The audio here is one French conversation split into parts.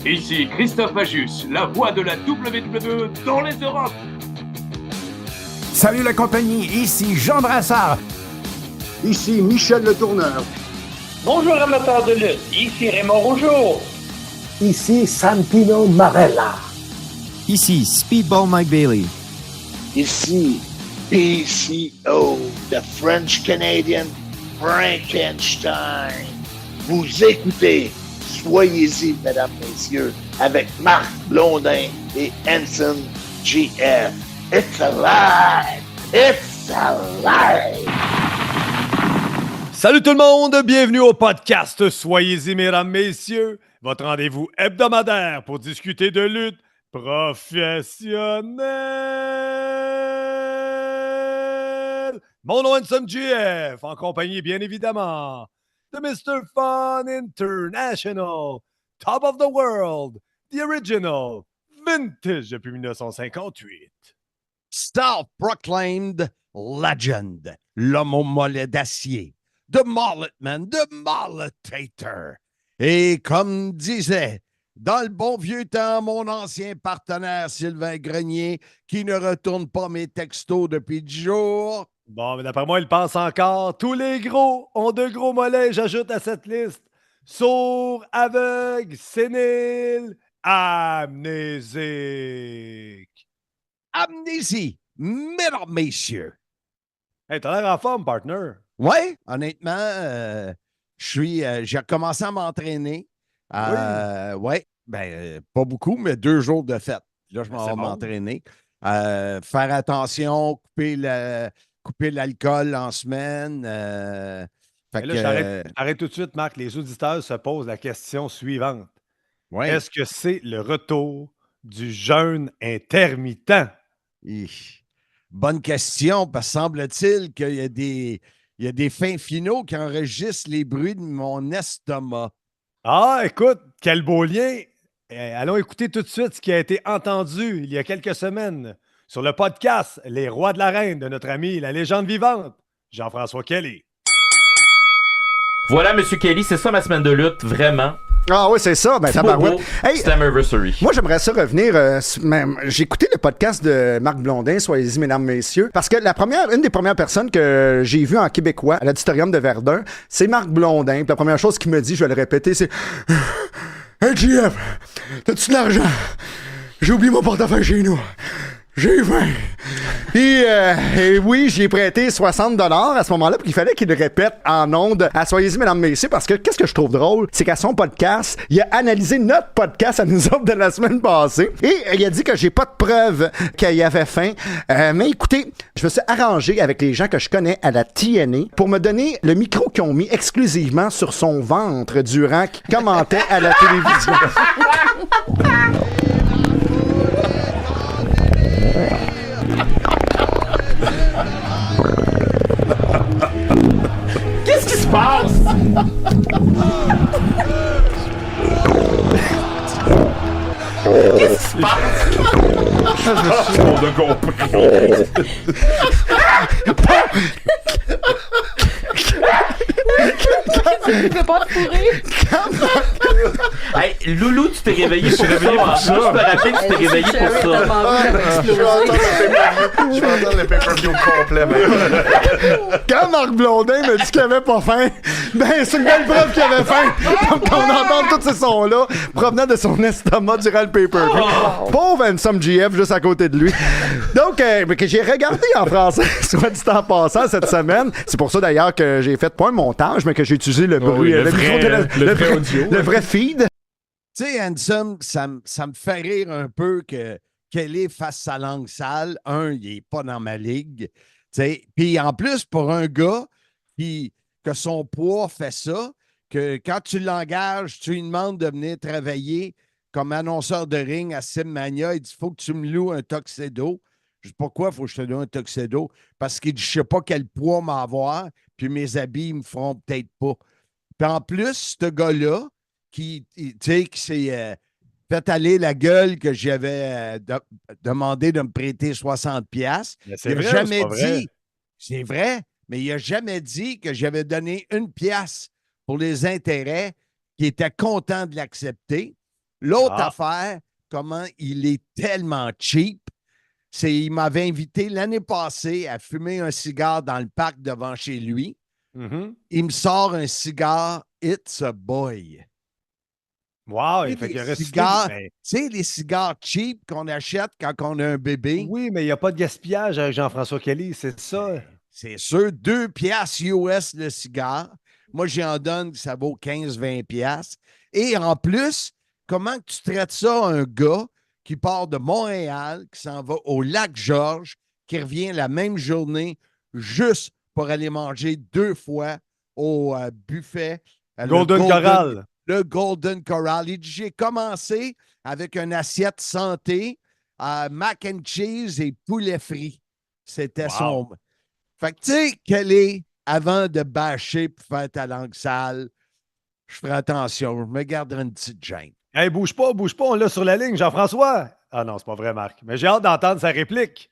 Ici Christophe Majus, la voix de la WWE dans les Europes. Salut la compagnie, ici Jean Brassard. Ici Michel Le Tourneur. Bonjour amateurs de lutte, ici Raymond Rougeau. Ici Santino Marella. Ici Speedball Mike Bailey. Ici PCO, the French Canadian Frankenstein. Vous écoutez Soyez-y, mesdames, messieurs, avec Marc Blondin et Hanson GF. It's alive! It's alive! Salut tout le monde, bienvenue au podcast Soyez-y, mesdames, messieurs, votre rendez-vous hebdomadaire pour discuter de lutte professionnelle. Mon nom est Hanson GF, en compagnie, bien évidemment, de Mr. Fun International, Top of the World, The Original, Vintage depuis 1958. Self-proclaimed legend, l'homme au mollet d'acier, The Mullet Man, The Mulletator. Et comme disait, dans le bon vieux temps, mon ancien partenaire Sylvain Grenier, qui ne retourne pas mes textos depuis 10 jours. Bon, mais d'après moi, il pense encore. Tous les gros ont de gros mollets, j'ajoute à cette liste. Sourds, aveugles, séniles, amnésiques. Amnésie, mesdames, messieurs. Hey, t'as l'air en forme, partner. Oui, honnêtement, j'ai recommencé à m'entraîner. Oui, pas beaucoup, mais 2 jours de fête. Là, je m'en vais m'entraîner. Faire attention, couper l'alcool en semaine. Arrête tout de suite, Marc. Les auditeurs se posent la question suivante. Ouais. Est-ce que c'est le retour du jeûne intermittent? Bonne question, parce que semble-t-il qu'il y a des fins finaux qui enregistrent les bruits de mon estomac. Ah, écoute, quel beau lien. Allons écouter tout de suite ce qui a été entendu il y a quelques semaines sur le podcast Les Rois de l'arène de notre ami, la légende vivante, Jean-François Kelly. Voilà, M. Kelly, c'est ça ma semaine de lutte, vraiment. Ah oui, c'est ça. Ben, tabarouette. Hey, Slammiversary. Moi, j'aimerais ça revenir. J'ai écouté le podcast de Marc Blondin, Soyez-y, mesdames, messieurs, parce que une des premières personnes que j'ai vues en québécois à l'auditorium de Verdun, c'est Marc Blondin. Puis la première chose qu'il me dit, je vais le répéter, c'est Hey, JF, t'as-tu de l'argent? J'ai oublié mon portefeuille chez nous. J'ai faim. Et oui, j'ai prêté 60$ à ce moment-là, puis il fallait qu'il le répète en ondes à Soyez-y, mesdames, messieurs, parce que qu'est-ce que je trouve drôle, c'est qu'à son podcast, il a analysé notre podcast à nous autres de la semaine passée, et il a dit que j'ai pas de preuve qu'il y avait faim. Mais écoutez, je me suis arrangé avec les gens que je connais à la TNA pour me donner le micro qu'ils ont mis exclusivement sur son ventre durant qu'il commentait à la télévision. Qu'est-ce qui se passe? Qu'est-ce qui se passe? Je me suis trop de compris. Tu peux pas te fourrer. Hey, Loulou, tu t'es réveillé pour ça. Moi, je peux rappeler que tu t'es réveillé pour ça. Je vais entendre le pay-per-view complet. Quand Marc Blondin m'a dit qu'il avait pas faim, ben c'est une belle preuve qu'il avait faim. Donc on entend tous ces sons-là provenant de son estomac durant le pay-per-view. Pauvre Handsome GF juste à côté de lui. Donc, que j'ai regardé en français, soit dit en passant, cette semaine. C'est pour ça d'ailleurs que j'ai fait pas un montage, mais que j'ai utilisé le bruit, le vrai feed. Tu sais, Handsome, ça me fait rire un peu que Kelly fasse sa langue sale. Il n'est pas dans ma ligue. Puis en plus, pour un gars que son poids fait ça, que quand tu l'engages, tu lui demandes de venir travailler comme annonceur de ring à Simmania, il dit « Faut que tu me loues un tuxedo. » Je dis « Pourquoi il faut que je te loue un tuxedo? » Parce qu'il dit « Je ne sais pas quel poids m'avoir, puis mes habits ne me feront peut-être pas. » Puis en plus, ce gars-là, qui s'est fait aller la gueule que j'avais demandé de me prêter 60$, il n'a jamais dit, c'est vrai, mais il n'a jamais dit que j'avais donné 1$ pour les intérêts, qui était content de l'accepter. L'autre affaire, comment il est tellement cheap, c'est qu'il m'avait invité l'année passée à fumer un cigare dans le parc devant chez lui. Il me sort un cigare It's a Boy. Wow, il fait qu'il reste cigares, tu sais, les cigares cheap qu'on achète quand on a un bébé. Oui, mais il n'y a pas de gaspillage avec Jean-François Kelly, c'est ça. C'est sûr, 2 piastres US le cigare. Moi, j'en donne, ça vaut 15-20 piastres. Et en plus, comment tu traites ça à un gars qui part de Montréal, qui s'en va au Lac-Georges, qui revient la même journée juste pour aller manger 2 fois au buffet. Golden Corral. Le Golden Corral. Il dit, j'ai commencé avec une assiette santé, mac and cheese et poulet frit. C'était son... Fait que, tu sais, Kelly, avant de bâcher pour faire ta langue sale, je ferai attention. Je me garderai une petite gêne. Hey, bouge pas, on l'a sur la ligne, Jean-François. Ah non, c'est pas vrai, Marc. Mais j'ai hâte d'entendre sa réplique.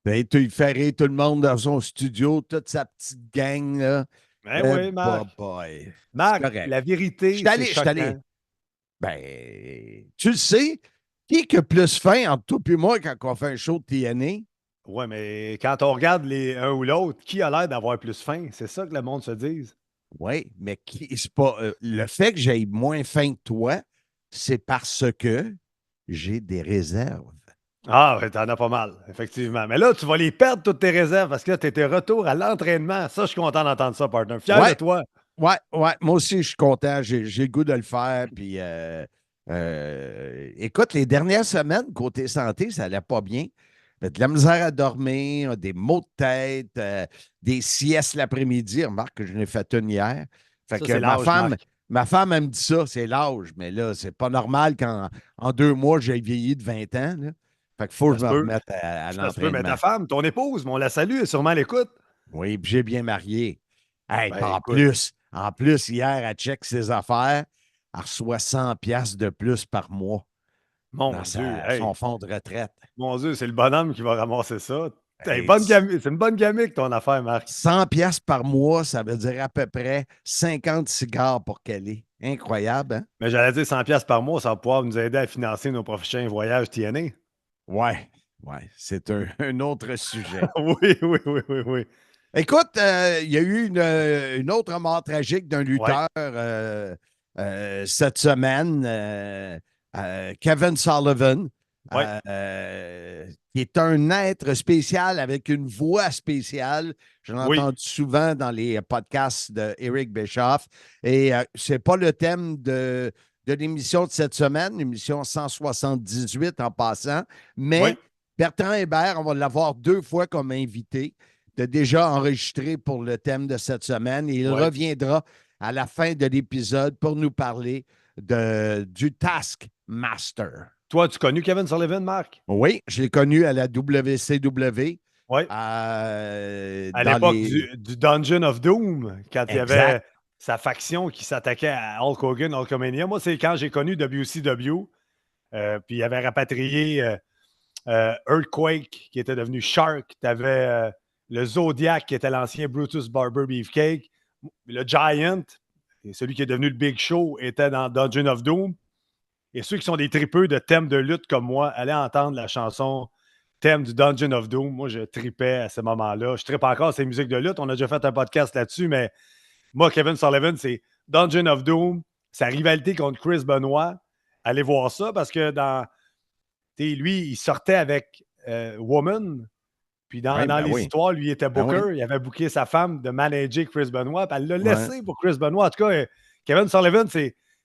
Ben, il fait rire tout le monde dans son studio, toute sa petite gang, là. Ben oui, Marc. Boy. Marc, la vérité, c'est choquant. Ben, tu le sais, qui a plus faim entre toi et moi quand on fait un show de TNA? Oui, mais quand on regarde un ou l'autre, qui a l'air d'avoir plus faim? C'est ça que le monde se dise. Oui, mais c'est pas le fait que j'aie moins faim que toi, c'est parce que j'ai des réserves. Ah, ouais, t'en as pas mal, effectivement. Mais là, tu vas les perdre, toutes tes réserves, parce que là, t'étais retour à l'entraînement. Ça, je suis content d'entendre ça, partner. Fier de toi. Ouais. Moi aussi, je suis content. J'ai le goût de le faire. Puis, écoute, les dernières semaines, côté santé, ça allait pas bien. De la misère à dormir, des maux de tête, des siestes l'après-midi. Remarque que je n'ai fait une hier. Fait ça, que ma femme, elle me dit ça, c'est l'âge. Mais là, c'est pas normal qu'en 2 mois, j'ai vieilli de 20 ans. Là. Fait qu'il faut que je me remette à l'entraînement. Mais ta femme, ton épouse, on la salue, elle est sûrement à l'écoute. Oui, puis j'ai bien marié. Hey, en plus, hier, elle check ses affaires. Elle reçoit 100 piastres de plus par mois. Mon Dieu, son fonds de retraite. Mon Dieu, c'est le bonhomme qui va ramasser ça. C'est une bonne gamique, ton affaire, Marc. 100 piastres par mois, ça veut dire à peu près 50 cigares pour Kelly. Incroyable, hein? Mais j'allais dire 100 piastres par mois, ça va pouvoir nous aider à financer nos prochains voyages TNA. Ouais, c'est un autre sujet. Oui. Écoute, il y a eu une autre mort tragique d'un lutteur cette semaine, Kevin Sullivan, qui est un être spécial avec une voix spéciale. Je l'ai entendu souvent dans les podcasts d'Eric Bischoff. Et c'est pas le thème de l'émission de cette semaine, l'émission 178 en passant, mais Bertrand Hébert, on va l'avoir 2 fois comme invité. Il a déjà enregistré pour le thème de cette semaine et il reviendra à la fin de l'épisode pour nous parler du Taskmaster. Toi, tu connu Kevin Sullivan, Marc? Oui, je l'ai connu à la WCW. Oui. À l'époque du Dungeon of Doom, quand il y avait sa faction qui s'attaquait à Hulk Hogan, Hulkamania. Moi, c'est quand j'ai connu WCW. Puis il avait rapatrié Earthquake, qui était devenu Shark. Tu avais le Zodiac, qui était l'ancien Brutus Barber Beefcake. Le Giant, celui qui est devenu le Big Show, était dans Dungeon of Doom. Et ceux qui sont des tripeux de thèmes de lutte comme moi, allaient entendre la chanson thème du Dungeon of Doom. Moi, je tripais à ce moment-là. Je trippe encore ces musiques de lutte. On a déjà fait un podcast là-dessus, mais moi, Kevin Sullivan, c'est Dungeon of Doom, sa rivalité contre Chris Benoit. Allez voir ça parce que lui, il sortait avec Woman. Puis dans les histoires, lui, il était booker. Il avait booké sa femme de manager Chris Benoit. Puis elle l'a laissé pour Chris Benoit. En tout cas, Kevin Sullivan,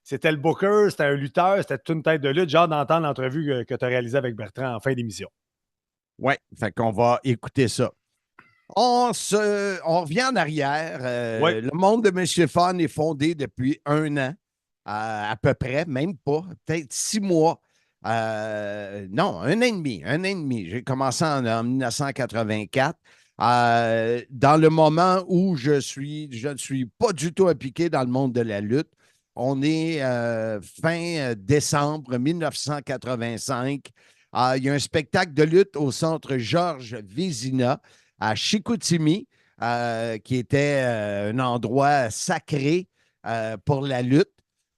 c'était le booker, c'était un lutteur, c'était toute une tête de lutte. J'ai hâte d'entendre l'entrevue que tu as réalisée avec Bertrand en fin d'émission. Oui, fait qu'on va écouter ça. On revient en arrière. Le monde de M. Fun est fondé depuis 1 an, à peu près, même pas, peut-être 6 mois. Non, 1 an et demi. J'ai commencé en 1984. Dans le moment où je ne suis pas du tout impliqué dans le monde de la lutte. On est fin décembre 1985. Il y a un spectacle de lutte au centre Georges Vézina à Chicoutimi, qui était un endroit sacré pour la lutte.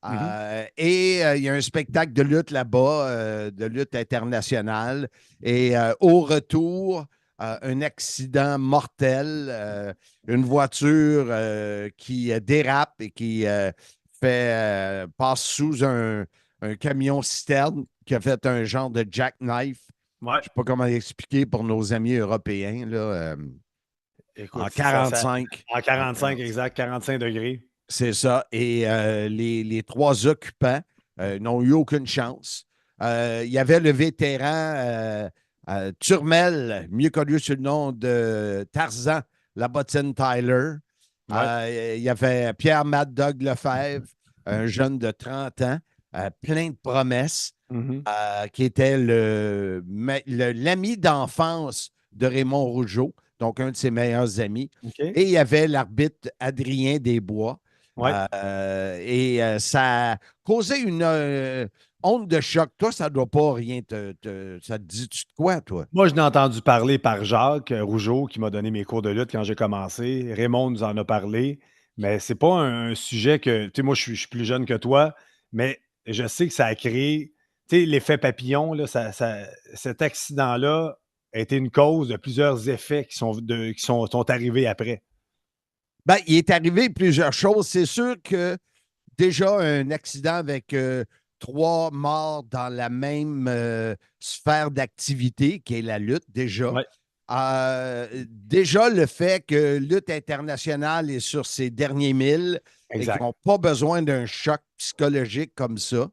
Il y a un spectacle de lutte là-bas, de lutte internationale. Et au retour, un accident mortel, une voiture qui dérape et qui passe sous un camion-citerne qui a fait un genre de jackknife. Ouais. Je ne sais pas comment l'expliquer pour nos amis européens. Là, Écoute, en 45. En 45, exact, 45 degrés. C'est ça. Et les trois occupants n'ont eu aucune chance. Il y avait le vétéran Turmel, mieux connu sous le nom de Tarzan, la bottine Tyler. Il y avait Pierre Mad Dog Lefebvre, un jeune de 30 ans, plein de promesses, qui était l'ami d'enfance de Raymond Rougeau, donc un de ses meilleurs amis. Okay. Et il y avait l'arbitre Adrien Desbois. Ouais. Ça a causé une onde de choc. Toi, ça ne doit pas rien ça te dit-tu de quoi, toi? Moi, je l'ai entendu parler par Jacques Rougeau, qui m'a donné mes cours de lutte quand j'ai commencé. Raymond nous en a parlé. Mais c'est pas un sujet que... Tu sais, moi, je suis plus jeune que toi, mais je sais que ça a créé... Tu sais, l'effet papillon, là, cet accident-là a été une cause de plusieurs effets qui sont arrivés après. Ben, il est arrivé plusieurs choses. C'est sûr que déjà un accident avec 3 morts dans la même sphère d'activité, qui est la lutte, déjà. Ouais. Déjà, le fait que lutte internationale est sur ses derniers milles et qu'ils n'ont pas besoin d'un choc psychologique comme ça.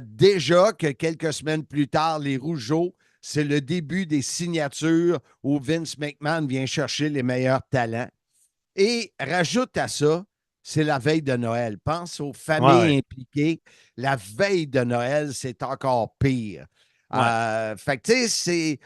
Déjà que quelques semaines plus tard, les Rougeaux, c'est le début des signatures où Vince McMahon vient chercher les meilleurs talents. Et rajoute à ça, c'est la veille de Noël. Pense aux familles impliquées. La veille de Noël, c'est encore pire. Fait que, tu sais,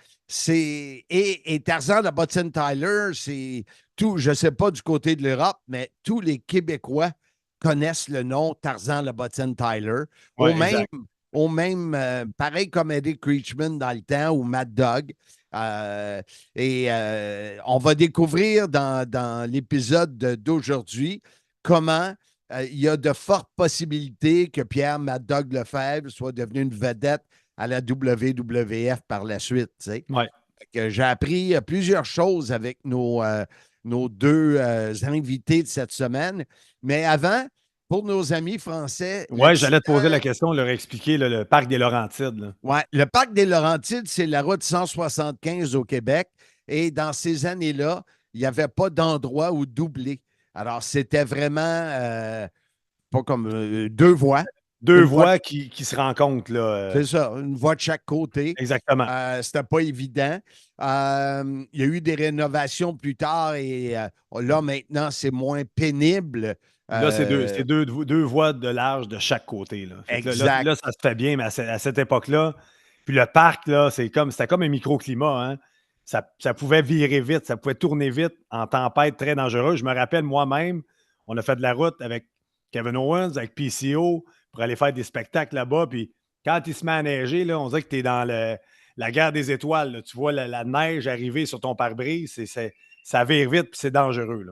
et Tarzan, la bottine Tyler, c'est tout, je ne sais pas du côté de l'Europe, mais tous les Québécois connaissent le nom Tarzan, la bottine Tyler. Ouais, au même pareil comme Eddie Creechman dans le temps ou Mad Dog. On va découvrir dans l'épisode d'aujourd'hui comment il y a de fortes possibilités que Pierre Mad Dog Lefebvre soit devenu une vedette à la WWF par la suite. Ouais. J'ai appris plusieurs choses avec nos deux invités de cette semaine. Mais avant, pour nos amis français... Oui, j'allais te poser la question, leur expliquer le parc des Laurentides. Oui, le parc des Laurentides, c'est la route 175 au Québec. Et dans ces années-là, il n'y avait pas d'endroit où doubler. Alors, c'était vraiment pas comme 2 voies. Deux voies qui se rencontrent. C'est ça, une voie de chaque côté. Exactement. C'était pas évident. Il y a eu des rénovations plus tard et là, maintenant, c'est moins pénible. Là, c'est deux voies de large de chaque côté. Là. Exact. Là, ça se fait bien, mais à cette époque-là, puis le parc, là, c'était comme un microclimat. Hein? Ça pouvait virer vite, ça pouvait tourner vite en tempête très dangereuse. Je me rappelle moi-même, on a fait de la route avec Kevin Owens, avec PCO, pour aller faire des spectacles là-bas. Puis quand il se met à neiger, là, on dirait que tu es dans la guerre des étoiles. Là. Tu vois la neige arriver sur ton pare-brise. Ça vire vite, puis c'est dangereux. Là.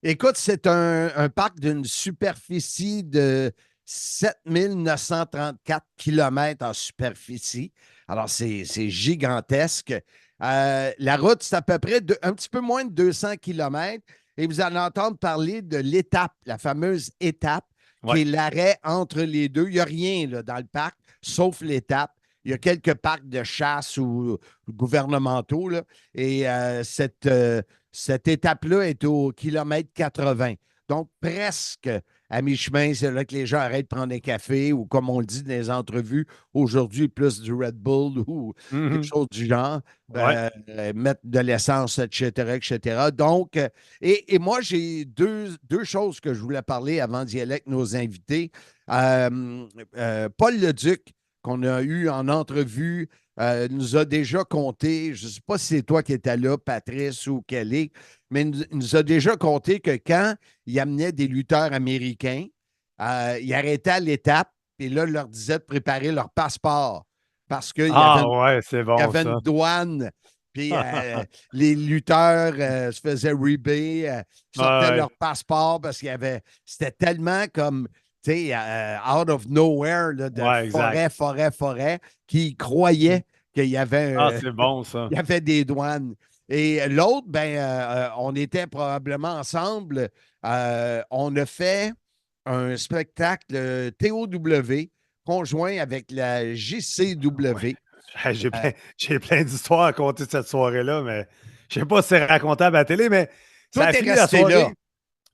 Écoute, c'est un parc d'une superficie de 7934 km en superficie. Alors, c'est gigantesque. La route, c'est à peu près un petit peu moins de 200 km. Et vous allez entendre parler de l'étape, la fameuse étape, qui est l'arrêt entre les deux. Il n'y a rien là, dans le parc, sauf l'étape. Il y a quelques parcs de chasse ou gouvernementaux. Là, et cette étape-là est au kilomètre 80. Donc, presque à mi-chemin, c'est là que les gens arrêtent de prendre un café ou, comme on le dit dans les entrevues, aujourd'hui, plus du Red Bull ou quelque chose du genre, mettre de l'essence, etc., etc. Donc, et moi, j'ai deux choses que je voulais parler avant d'y aller avec nos invités. Paul Leduc, qu'on a eu en entrevue, nous a déjà conté, je ne sais pas si c'est toi qui étais là, Patrice ou Kelly, mais il nous a déjà conté que quand il amenait des lutteurs américains, il arrêtait à l'étape et là, il leur disait de préparer leur passeport parce qu'il y avait une douane. Puis les lutteurs se faisaient rebay, sortaient leur passeport parce qu'il y avait. C'était tellement comme tu sais, out of nowhere, là, de forêt, qui croyaient qu'il y avait, c'est bon, ça. il y avait des douanes. Et l'autre, on était probablement ensemble. On a fait un spectacle TOW conjoint avec la JCW. J'ai plein d'histoires à compter de cette soirée-là, mais je ne sais pas si c'est racontable à la télé, mais ça a fini la soirée. Là.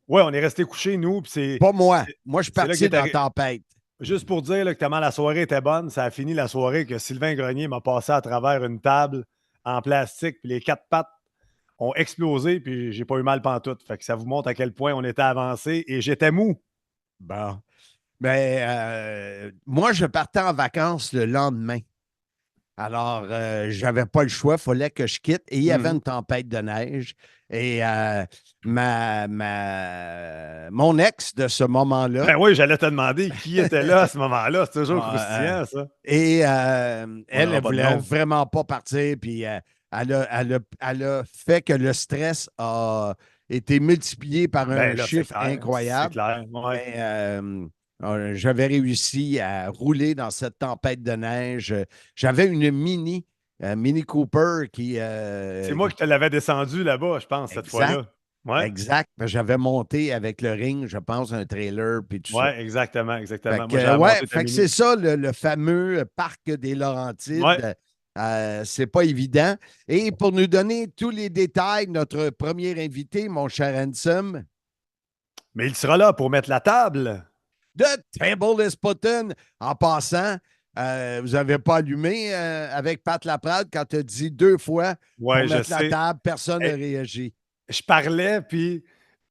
Oui, on est resté couchés, nous. Pas moi. Moi, je suis parti dans la tempête. Juste pour dire là, que tellement la soirée était bonne, ça a fini la soirée que Sylvain Grenier m'a passé à travers une table en plastique, puis les 4 pattes ont explosé, puis j'ai pas eu mal pantoute. Fait que ça vous montre à quel point on était avancé et j'étais mou. Bon. Mais moi, je partais en vacances le lendemain. Alors, j'avais pas le choix, il fallait que je quitte. Et il y avait une tempête de neige. Et mon ex de ce moment-là. Ben oui, j'allais te demander qui était là à ce moment-là. C'est toujours croustillant, ça. Et elle voulait vraiment pas partir. Puis elle a fait que le stress a été multiplié par un chiffre incroyable. C'est clair. Ouais. J'avais réussi à rouler dans cette tempête de neige. J'avais une Mini Cooper qui... c'est moi qui te l'avais descendu là-bas, je pense, cette fois-là. Ouais. Exact. J'avais monté avec le ring, je pense, un trailer puis tout ça. Oui, exactement. Fait que c'est ça, le fameux parc des Laurentides. Ouais. C'est pas évident. Et pour nous donner tous les détails, notre premier invité, mon cher Handsome. Mais il sera là pour mettre la table. The Table is Putin. En passant, vous n'avez pas allumé avec Pat Laprade quand tu as dit 2 fois pour mettre la table, personne n'a réagi. Je parlais, puis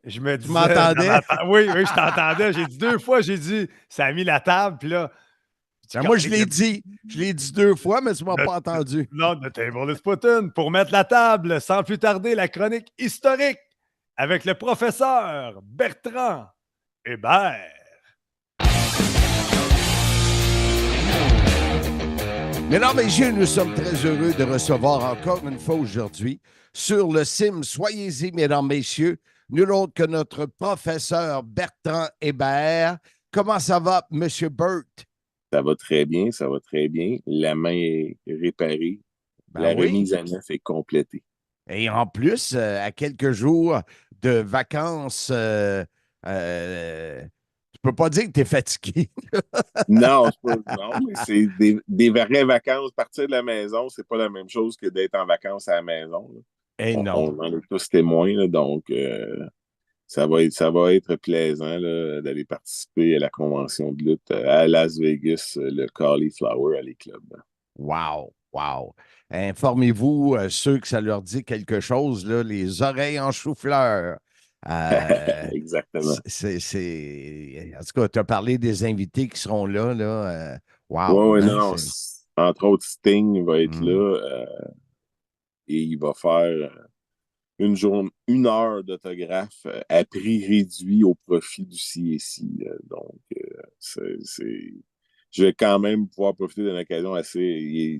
je me disais... Tu m'entendais? Oui, je t'entendais. J'ai dit 2 fois, j'ai dit, ça a mis la table, puis là... Moi, je l'ai dit. Je l'ai dit 2 fois, mais tu ne m'as pas entendu. Non, The Table is Putin. Pour mettre la table, sans plus tarder, la chronique historique avec le professeur Bertrand Hébert. Mesdames, messieurs, nous sommes très heureux de recevoir encore une fois aujourd'hui sur le CIM. Soyez-y, mesdames, messieurs, nul autre que notre professeur Bertrand Hébert. Comment ça va, M. Burt? Ça va très bien, ça va très bien. La main est réparée. La remise à neuf est complétée. Et en plus, à quelques jours de vacances, tu peux pas dire que tu es fatigué. Non, mais c'est des vraies vacances. Partir de la maison, c'est pas la même chose que d'être en vacances à la maison. On en est tous témoins, là, donc ça va être plaisant là, d'aller participer à la convention de lutte à Las Vegas, le Cauliflower Alley Club. Wow! Informez-vous, ceux que ça leur dit quelque chose, là, les oreilles en chou-fleur. Exactement. En tout cas, tu as parlé des invités qui seront là. Wow! Oui, non. Entre autres, Sting va être là et il va faire une heure d'autographe à prix réduit au profit du CSI. Donc, je vais quand même pouvoir profiter d'une occasion assez...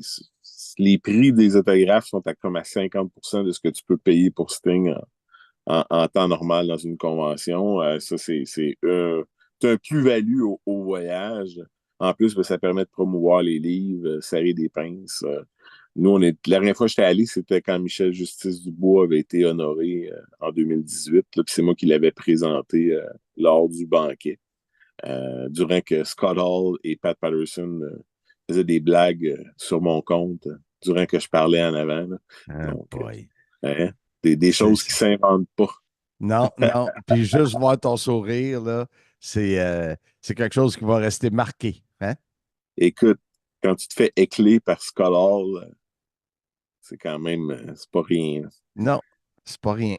Les prix des autographes sont comme à 50% de ce que tu peux payer pour Sting en temps normal dans une convention. Ça, c'est un plus-value au voyage. En plus, ça permet de promouvoir les livres, serrer des pinces. Nous, la dernière fois que j'étais allé, c'était quand Michel Justice Dubois avait été honoré en 2018. Puis c'est moi qui l'avais présenté lors du banquet. Durant que Scott Hall et Pat Patterson faisaient des blagues sur mon compte, durant que je parlais en avant. Donc, des choses qui ne s'inventent pas. Non. Puis juste voir ton sourire, là, c'est quelque chose qui va rester marqué. Hein? Écoute, quand tu te fais écler par Scott Hall, c'est quand même, c'est pas rien. Non, c'est pas rien.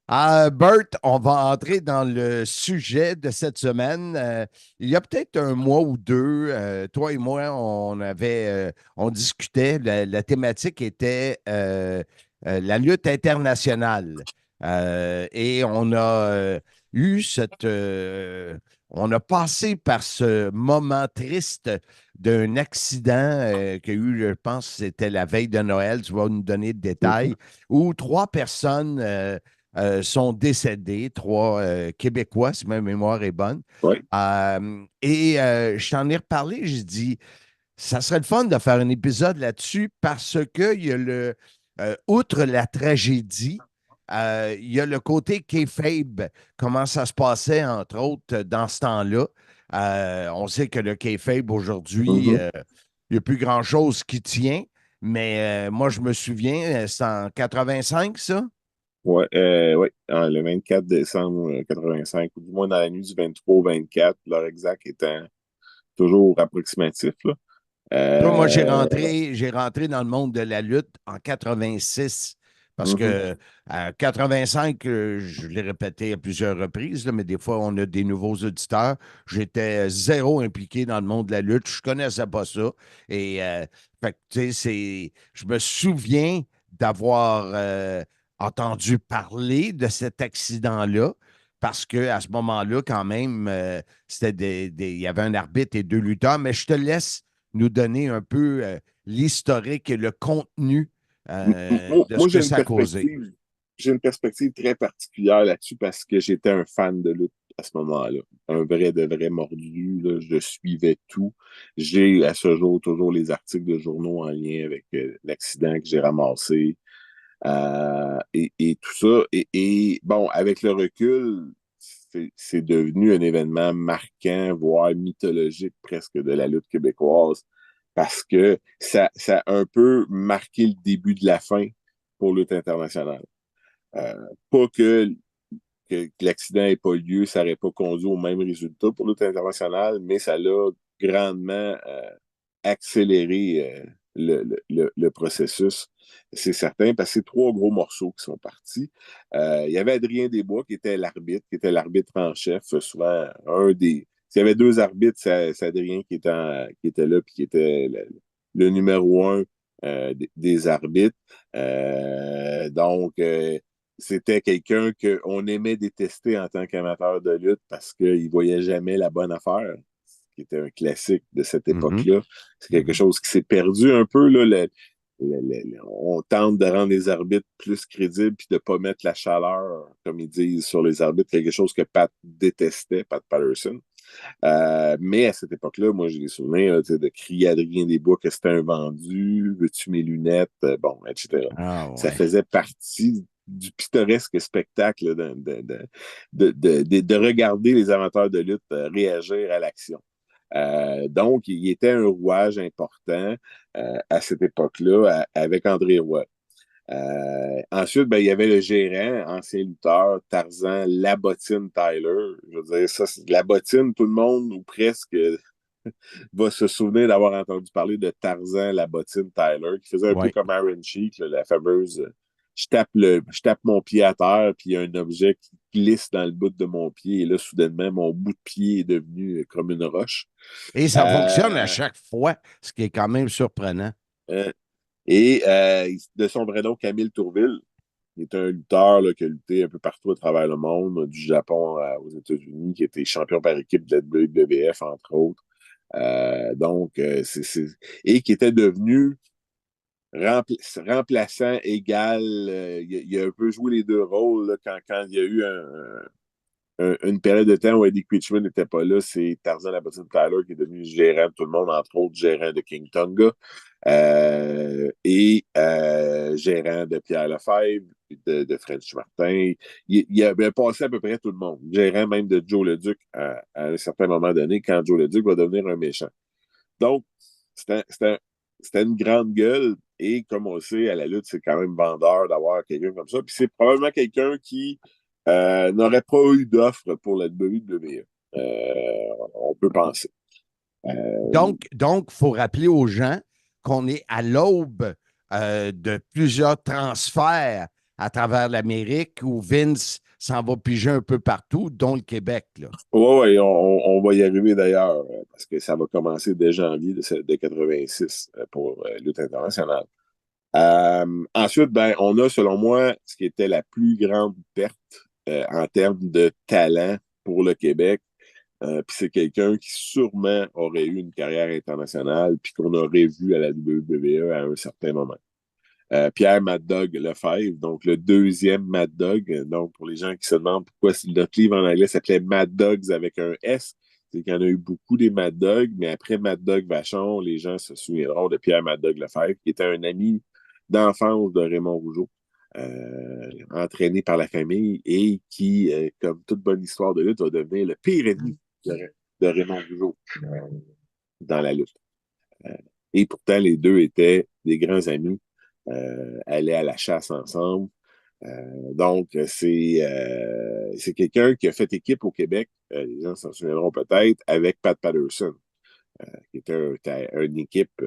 Bert, on va entrer dans le sujet de cette semaine. Il y a peut-être un mois ou 2, toi et moi, on discutait. La thématique était la lutte internationale. Et on a eu on a passé par ce moment triste d'un accident qu'il y a eu, je pense que c'était la veille de Noël, tu vas nous donner de détails, où 3 personnes sont décédés, 3 Québécois, si ma mémoire est bonne. Oui. Je t'en ai reparlé, j'ai dit, ça serait le fun de faire un épisode là-dessus parce que il y a outre la tragédie, il y a le côté kayfabe, comment ça se passait, entre autres, dans ce temps-là. On sait que le kayfabe, aujourd'hui, il n'y a plus grand-chose qui tient, mais moi, je me souviens, c'est en 85, ça? Oui, le 24 décembre 85, ou du moins dans la nuit du 23 au 24, l'heure exacte étant toujours approximatif, là. Toi, moi, j'ai rentré dans le monde de la lutte en 86. Parce que à 85, je l'ai répété à plusieurs reprises, là, mais des fois, on a des nouveaux auditeurs. J'étais zéro impliqué dans le monde de la lutte. Je ne connaissais pas ça. Et fait que, tu sais, je me souviens d'avoir entendu parler de cet accident-là. Parce qu'à ce moment-là, quand même, il y avait un arbitre et 2 lutteurs. Mais je te laisse nous donner un peu l'historique et le contenu de ce que ça a causé. J'ai une perspective très particulière là-dessus parce que j'étais un fan de lutte à ce moment-là. Un vrai de vrai mordu, là, je suivais tout. J'ai à ce jour toujours les articles de journaux en lien avec l'accident que j'ai ramassé et tout ça. Et bon, avec le recul, c'est devenu un événement marquant, voire mythologique presque de la lutte québécoise, parce que ça a un peu marqué le début de la fin pour lutte internationale. Pas que l'accident n'ait pas lieu, ça n'aurait pas conduit au même résultat pour lutte internationale, mais ça l'a grandement accéléré le processus. C'est certain, parce que c'est 3 gros morceaux qui sont partis. Il y avait Adrien Desbois qui était l'arbitre en chef, souvent s'il y avait 2 arbitres, c'est Adrien qui était là, puis qui était le numéro 1 des arbitres. Donc, c'était quelqu'un qu'on aimait détester en tant qu'amateur de lutte parce qu'il ne voyait jamais la bonne affaire, qui était un classique de cette époque-là. C'est quelque chose qui s'est perdu un peu, là, on tente de rendre les arbitres plus crédibles puis de ne pas mettre la chaleur, comme ils disent, sur les arbitres, quelque chose que Pat détestait, Pat Patterson. Mais à cette époque-là, moi, j'ai des souvenirs de crier à Adrien Desbois que c'était un vendu, veux-tu mes lunettes, etc. Ça faisait partie du pittoresque spectacle de regarder les amateurs de lutte réagir à l'action. Donc, il était un rouage important à cette époque-là avec André Roy. Ensuite, il y avait le gérant, ancien lutteur, Tarzan Labottine Tyler. Je veux dire, ça, c'est la bottine, tout le monde, ou presque, va se souvenir d'avoir entendu parler de Tarzan Labottine Tyler, qui faisait un peu comme Iron Sheik, la fameuse je tape mon pied à terre, puis il y a un objet qui glisse dans le bout de mon pied, et là, soudainement, mon bout de pied est devenu comme une roche. Et ça fonctionne à chaque fois, ce qui est quand même surprenant. Et de son vrai nom, Camille Tourville, qui est un lutteur là, qui a lutté un peu partout à travers le monde, du Japon aux États-Unis, qui était champion par équipe de la WWF, entre autres. Et qui était devenu remplaçant égal. Il a un peu joué les 2 rôles là, quand il y a eu une période de temps où Eddie Creechman n'était pas là. C'est Tarzan Labottine Tyler qui est devenu gérant de tout le monde, entre autres gérant de King Tonga et gérant de Pierre Lefebvre, de French Martin. Il avait passé à peu près tout le monde. Gérant même de Joe Leduc à un certain moment donné, quand Joe Leduc va devenir un méchant. Donc, c'était une grande gueule. Et comme on le sait, à la lutte, c'est quand même vendeur d'avoir quelqu'un comme ça. Puis c'est probablement quelqu'un qui n'aurait pas eu d'offre pour la WWE. On peut penser. Donc, il faut rappeler aux gens qu'on est à l'aube de plusieurs transferts à travers l'Amérique où Vince s'en va piger un peu partout, dont le Québec. Oui, on va y arriver d'ailleurs, parce que ça va commencer dès janvier de 86 pour lutte internationale. Ensuite, on a, selon moi, ce qui était la plus grande perte en termes de talent pour le Québec. Puis c'est quelqu'un qui sûrement aurait eu une carrière internationale puis qu'on aurait vu à la WWE à un certain moment. Pierre Mad Dog Lefebvre, donc le deuxième Mad Dog. Donc, pour les gens qui se demandent pourquoi notre livre en anglais s'appelait Mad Dogs avec un S, c'est qu'il y en a eu beaucoup des Mad Dogs, mais après Mad Dog Vachon, les gens se souviendront de Pierre Mad Dog Lefebvre, qui était un ami d'enfance de Raymond Rougeau, entraîné par la famille et qui, comme toute bonne histoire de lutte, va devenir le pire ennemi de Raymond Rougeau dans la lutte. Et pourtant, les deux étaient des grands amis, allaient à la chasse ensemble. Donc, c'est quelqu'un qui a fait équipe au Québec, les gens s'en souviendront peut-être, avec Pat Patterson, qui était une équipe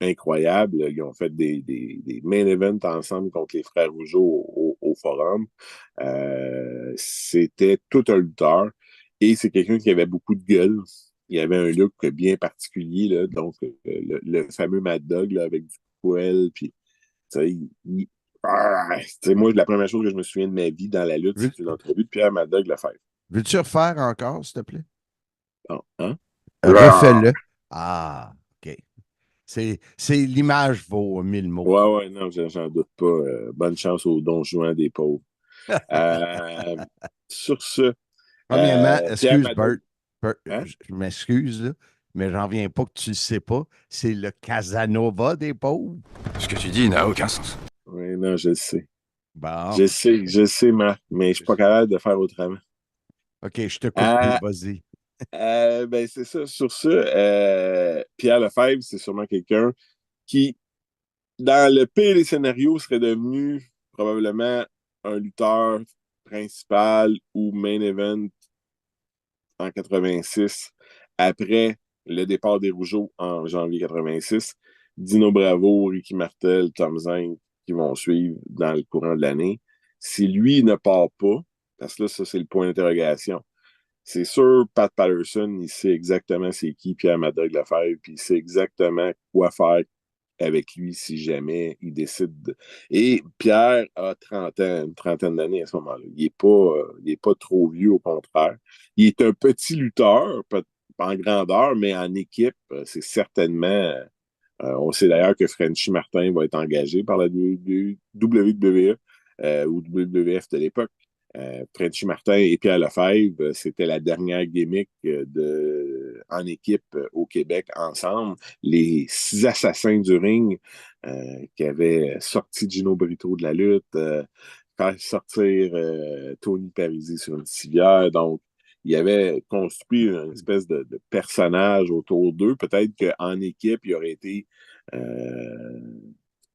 incroyable. Ils ont fait des main events ensemble contre les frères Rougeau au Forum. C'était tout un lutteur et c'est quelqu'un qui avait beaucoup de gueule. Il avait un look bien particulier, là, donc le fameux Mad Dog là, avec du poil, puis moi, la première chose que je me souviens de ma vie dans la lutte, c'est une entrevue de Pierre Mad Dog Lefebvre. Veux-tu refaire encore, s'il te plaît? Non, hein? Refais-le. Ah, OK. C'est l'image vaut 1000 mots. Ouais, non, j'en doute pas. Bonne chance aux Don Juan des pauvres. Sur ce. Premièrement, excuse, Bert. Hein? Je m'excuse, là, mais j'en viens pas que tu le sais pas. C'est le Casanova des pauvres. Ce que tu dis n'a aucun sens. Oui, non, je le sais. Bon. Je sais, Marc, mais je suis pas capable de faire autrement. OK, je te coupe, vas-y. Ben, c'est ça. Sur ce, Pierre Lefebvre, c'est sûrement quelqu'un qui, dans le pire des scénarios, serait devenu probablement un lutteur principal ou main event en 86, après le départ des Rougeaux en janvier 86. Dino Bravo, Ricky Martel, Tom Zink qui vont suivre dans le courant de l'année. Si lui ne part pas, parce que là, ça, c'est le point d'interrogation. C'est sûr, Pat Patterson, il sait exactement c'est qui Pierre Mad Dog Lefebvre, puis il sait exactement quoi faire avec lui si jamais il décide. Et Pierre a 30 ans, une trentaine d'années à ce moment-là. Il est pas trop vieux, au contraire. Il est un petit lutteur, pas en grandeur, mais en équipe, c'est certainement... on sait d'ailleurs que Frenchy Martin va être engagé par la WWE ou WWF de l'époque. Frenchy Martin et Pierre Lefebvre, c'était la dernière gimmick en équipe au Québec ensemble. Les 6 assassins du ring qui avaient sorti Gino Brito de la lutte, faire sortir Tony Parisi sur une civière. Donc, il avait construit une espèce de personnage autour d'eux. Peut-être qu'en équipe, il aurait été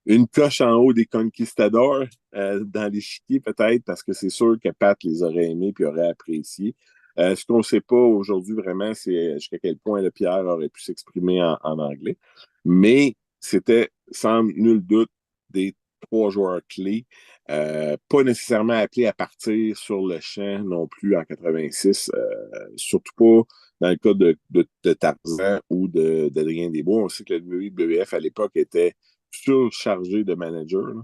une coche en haut des conquistadors dans l'échiquier, peut-être, parce que c'est sûr que Pat les aurait aimés et aurait apprécié. Ce qu'on ne sait pas aujourd'hui vraiment, c'est jusqu'à quel point le Pierre aurait pu s'exprimer en anglais. Mais c'était, sans nul doute, des 3 joueurs clés. Pas nécessairement appelés à partir sur le champ non plus en 86. Surtout pas dans le cas de Tarzan ou d'Adrien Desbois. On sait que le WWF à l'époque était surchargé de managers.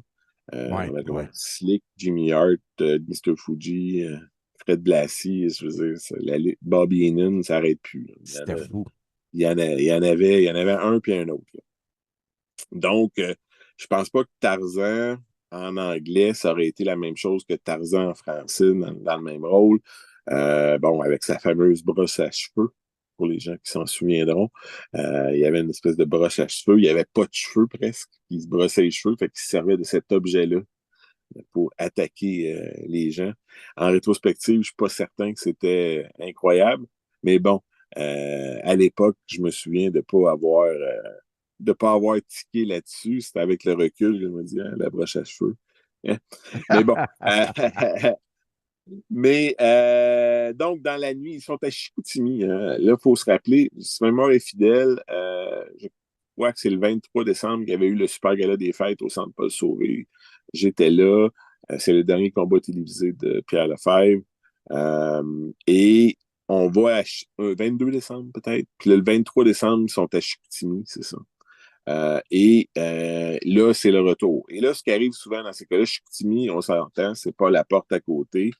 Slick, Jimmy Hart, Mr. Fuji, Fred Blassie, je veux dire, Bobby Heenan, ça n'arrête plus. C'était fou. Il y en avait un puis un autre. Là. Donc, je pense pas que Tarzan en anglais, ça aurait été la même chose que Tarzan en français dans le même rôle. Avec sa fameuse brosse à cheveux, pour les gens qui s'en souviendront. Il y avait une espèce de brosse à cheveux. Il n'y avait pas de cheveux presque. Il se brossait les cheveux, fait qu'il se servait de cet objet-là pour attaquer les gens. En rétrospective, je ne suis pas certain que c'était incroyable, mais bon, à l'époque, je me souviens de ne pas avoir tiqué là-dessus. C'était avec le recul, je me dis, la broche à cheveux. Mais bon. Donc, dans la nuit, ils sont à Chicoutimi. Hein. Là, il faut se rappeler, si ma mémoire est fidèle, je crois que c'est le 23 décembre qu'il y avait eu le Super Gala des Fêtes au Centre Paul Sauvé. J'étais là. C'est le dernier combat télévisé de Pierre Lefebvre. Et on va à 22 décembre peut-être. Puis le 23 décembre, ils sont à Chicoutimi, c'est ça. Là, c'est le retour. Et là, ce qui arrive souvent dans ces cas-là, Chicoutimi, on s'entend, c'est pas la porte à côté.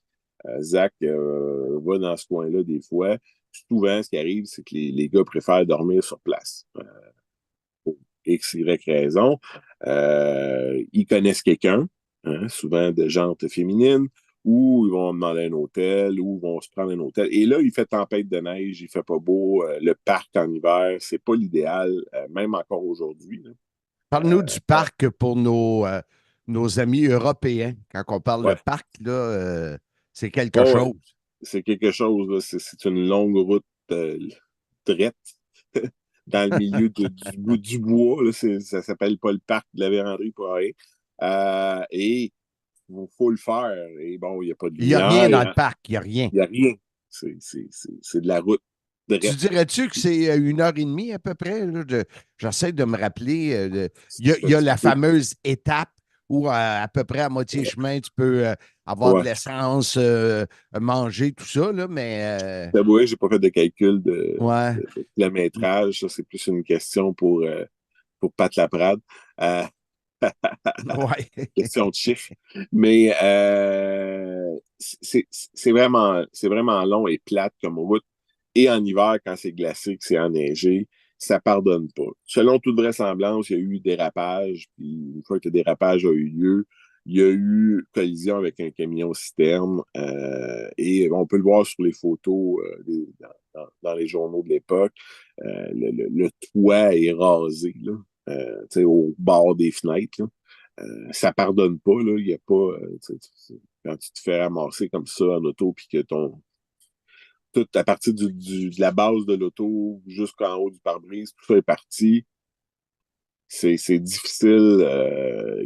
Zach va dans ce coin-là des fois. Souvent, ce qui arrive, c'est que les gars préfèrent dormir sur place. X, Y raison. Ils connaissent quelqu'un, hein, souvent de genre féminine, ou ils vont demander un hôtel, ou ils vont se prendre un hôtel. Et là, il fait tempête de neige, il fait pas beau, le parc en hiver, c'est pas l'idéal, même encore aujourd'hui. Là. Parle-nous du parc pour nos amis européens. Quand on parle Ouais. de parc, là, c'est quelque Ouais, chose. c'est quelque chose, là. C'est une longue route drette dans le milieu du bois. Là. Ça s'appelle pas le parc de la Vérandrie pour rien. Et il faut le faire. Et bon, il n'y a pas de Il n'y a lumière. rien dans le parc, il n'y a rien. Il n'y a rien. C'est de la route Tu drette. dirais-tu que c'est 1 heure et demie à peu près? Là, j'essaie de me rappeler. Il y a la fameuse étape où à peu près à moitié chemin, tu peux avoir de l'essence, manger, tout ça, là, mais... D'abord, je n'ai pas fait de calcul de kilométrage. Ça, c'est plus une question pour Pat Laprade. Question de chiffres. Mais c'est vraiment long et plate comme route. Et en hiver, quand c'est glacé, que c'est enneigé, ça pardonne pas. Selon toute vraisemblance, il y a eu dérapage. Puis une fois que le dérapage a eu lieu, il y a eu collision avec un camion citerne. Et on peut le voir sur les photos dans les journaux de l'époque. Le toit est rasé là, au bord des fenêtres. Là. Ça pardonne pas. Là. Il y a pas. Quand tu te fais ramasser comme ça en auto puis que toute à partir de la base de l'auto jusqu'en haut du pare-brise, tout ça est parti. C'est difficile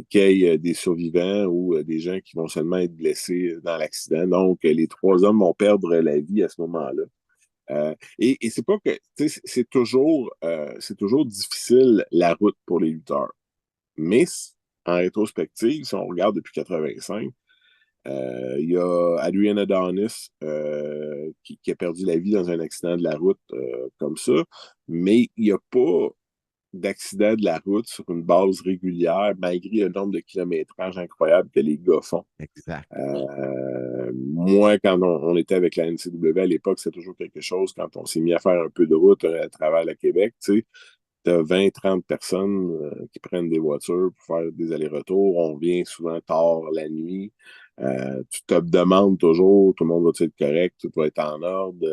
qu'il y ait des survivants ou des gens qui vont seulement être blessés dans l'accident. Donc, les 3 hommes vont perdre la vie à ce moment-là. Et c'est pas que c'est toujours difficile la route pour les lutteurs. Mais en rétrospective, si on regarde depuis 85, il y a Adrian Adonis qui a perdu la vie dans un accident de la route comme ça, mais il n'y a pas d'accident de la route sur une base régulière, malgré le nombre de kilométrages incroyables que les gars font. Exact. Moi, quand on était avec la NCW à l'époque, c'était toujours quelque chose, quand on s'est mis à faire un peu de route à travers le Québec, tu sais, t'as 20-30 personnes qui prennent des voitures pour faire des allers-retours. On vient souvent tard la nuit. Tu te demandes toujours, tout le monde va être correct, tout va être en ordre.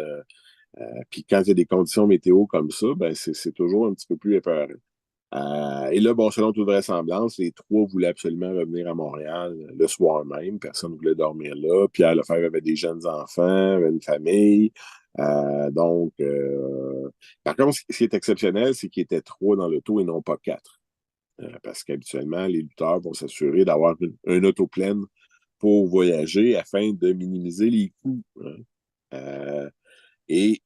Puis quand il y a des conditions météo comme ça, ben c'est toujours un petit peu plus épeurant. Et là, bon, selon toute vraisemblance, les 3 voulaient absolument revenir à Montréal le soir même. Personne ne voulait dormir là. Pierre Lefebvre avait des jeunes enfants, avait une famille. Donc, par contre, ce qui est exceptionnel, c'est qu'il était 3 dans l'auto et non pas 4. Parce qu'habituellement, les lutteurs vont s'assurer d'avoir une auto pleine pour voyager afin de minimiser les coûts. Hein. Et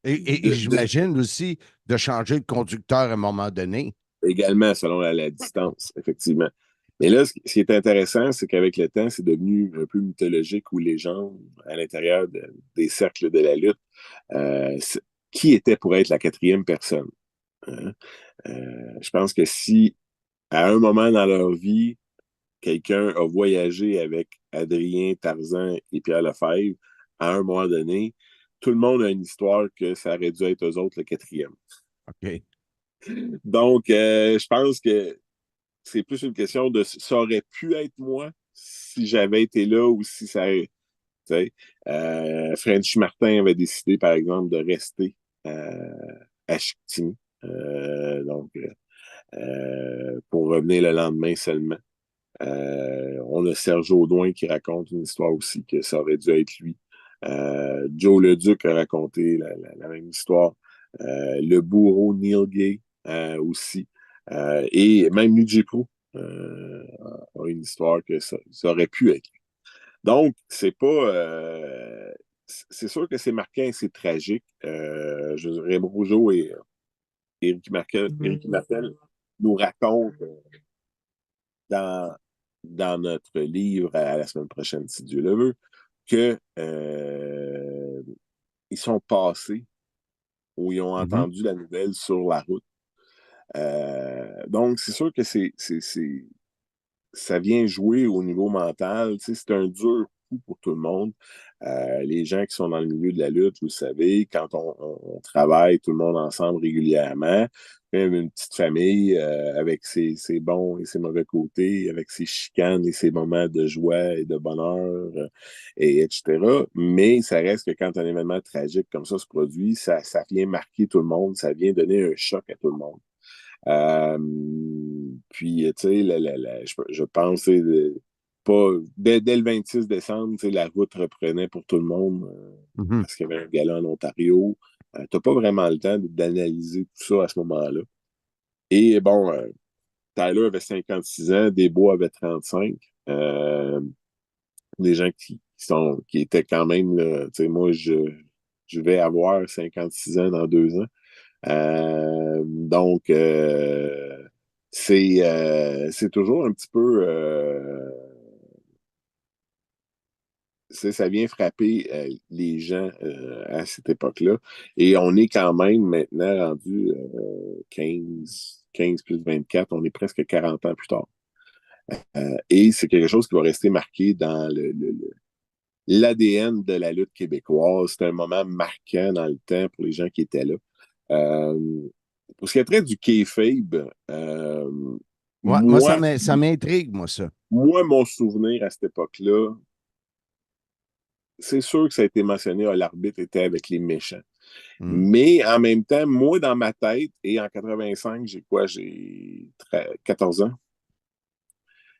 j'imagine aussi de changer de conducteur à un moment donné. Également, selon la distance, effectivement. Mais là, ce qui est intéressant, c'est qu'avec le temps, c'est devenu un peu mythologique ou légende à l'intérieur des cercles de la lutte. Qui était pour être la 4e personne? Hein? Je pense que si, à un moment dans leur vie, quelqu'un a voyagé avec Adrien, Tarzan et Pierre Lefebvre, à un moment donné, tout le monde a une histoire que ça aurait dû être eux autres le 4e. OK. Donc, je pense que c'est plus une question de ça aurait pu être moi si j'avais été là ou si ça Frenchy Martin avait décidé, par exemple, de rester à Chicoutimi. Donc, pour revenir le lendemain seulement. On a Serge Audouin qui raconte une histoire aussi que ça aurait dû être lui. Joe Leduc a raconté la même histoire. Le bourreau Neil Gay aussi. Et même Nujiko a une histoire que ça aurait pu être. Donc, c'est pas... c'est sûr que c'est marquant et c'est tragique. Je dirais, Raymond Rougeau et Éric Martel nous racontent dans notre livre à la semaine prochaine, si Dieu le veut, que ils sont passés ou ils ont entendu la nouvelle sur la route. Donc, c'est sûr que ça vient jouer au niveau mental. Tu sais, c'est un dur coup pour tout le monde. Les gens qui sont dans le milieu de la lutte, vous le savez, quand on travaille tout le monde ensemble régulièrement, même une petite famille avec ses bons et ses mauvais côtés, avec ses chicanes et ses moments de joie et de bonheur, et etc. Mais ça reste que quand un événement tragique comme ça se produit, ça vient marquer tout le monde, ça vient donner un choc à tout le monde. Puis, tu sais, je pense, pas, dès le 26 décembre, la route reprenait pour tout le monde parce qu'il y avait un gala en Ontario. Tu n'as pas vraiment le temps d'analyser tout ça à ce moment-là. Et bon, Tyler avait 56 ans, Desbois avait 35. Des gens qui étaient quand même, là, tu sais, moi, je vais avoir 56 ans dans 2 ans. Donc, c'est toujours un petit peu... ça vient frapper les gens à cette époque-là. Et on est quand même maintenant rendu 15 plus 24, on est presque 40 ans plus tard. Et c'est quelque chose qui va rester marqué dans l'ADN de la lutte québécoise. C'est un moment marquant dans le temps pour les gens qui étaient là. Pour ce qui est trait du kayfabe, moi, ça m'intrigue, moi, ça. Moi, mon souvenir à cette époque-là, c'est sûr que ça a été mentionné, l'arbitre était avec les méchants. Mais en même temps, moi, dans ma tête, et en 85, j'ai 14 ans.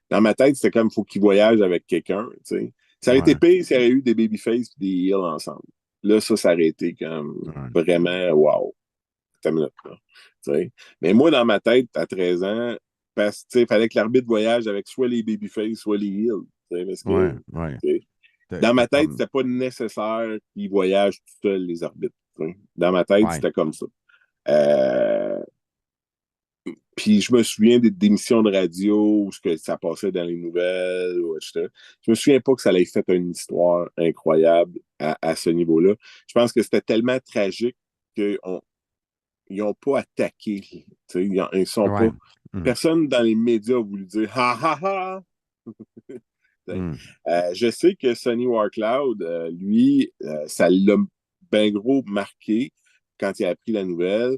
Dans ma tête, c'était comme, il faut qu'il voyage avec quelqu'un, tu sais. Ça aurait été pire s'il y avait eu des babyface et des heels ensemble. Là, ça aurait été comme vraiment, wow. Mais moi, dans ma tête, à 13 ans, il fallait que l'arbitre voyage avec soit les babyface, soit les heels. Parce que, dans ma tête, c'était pas nécessaire qu'ils voyagent tout seuls, les arbitres. Dans ma tête, c'était comme ça. Puis je me souviens des émissions de radio où ça passait dans les nouvelles, etc. Je me souviens pas que ça allait fait une histoire incroyable à ce niveau-là. Je pense que c'était tellement tragique qu'ils n'ont pas attaqué. Ils sont pas. Personne dans les médias a voulu dire ha ha ha. Je sais que Sonny Warcloud, lui, ça l'a bien gros marqué quand il a appris la nouvelle.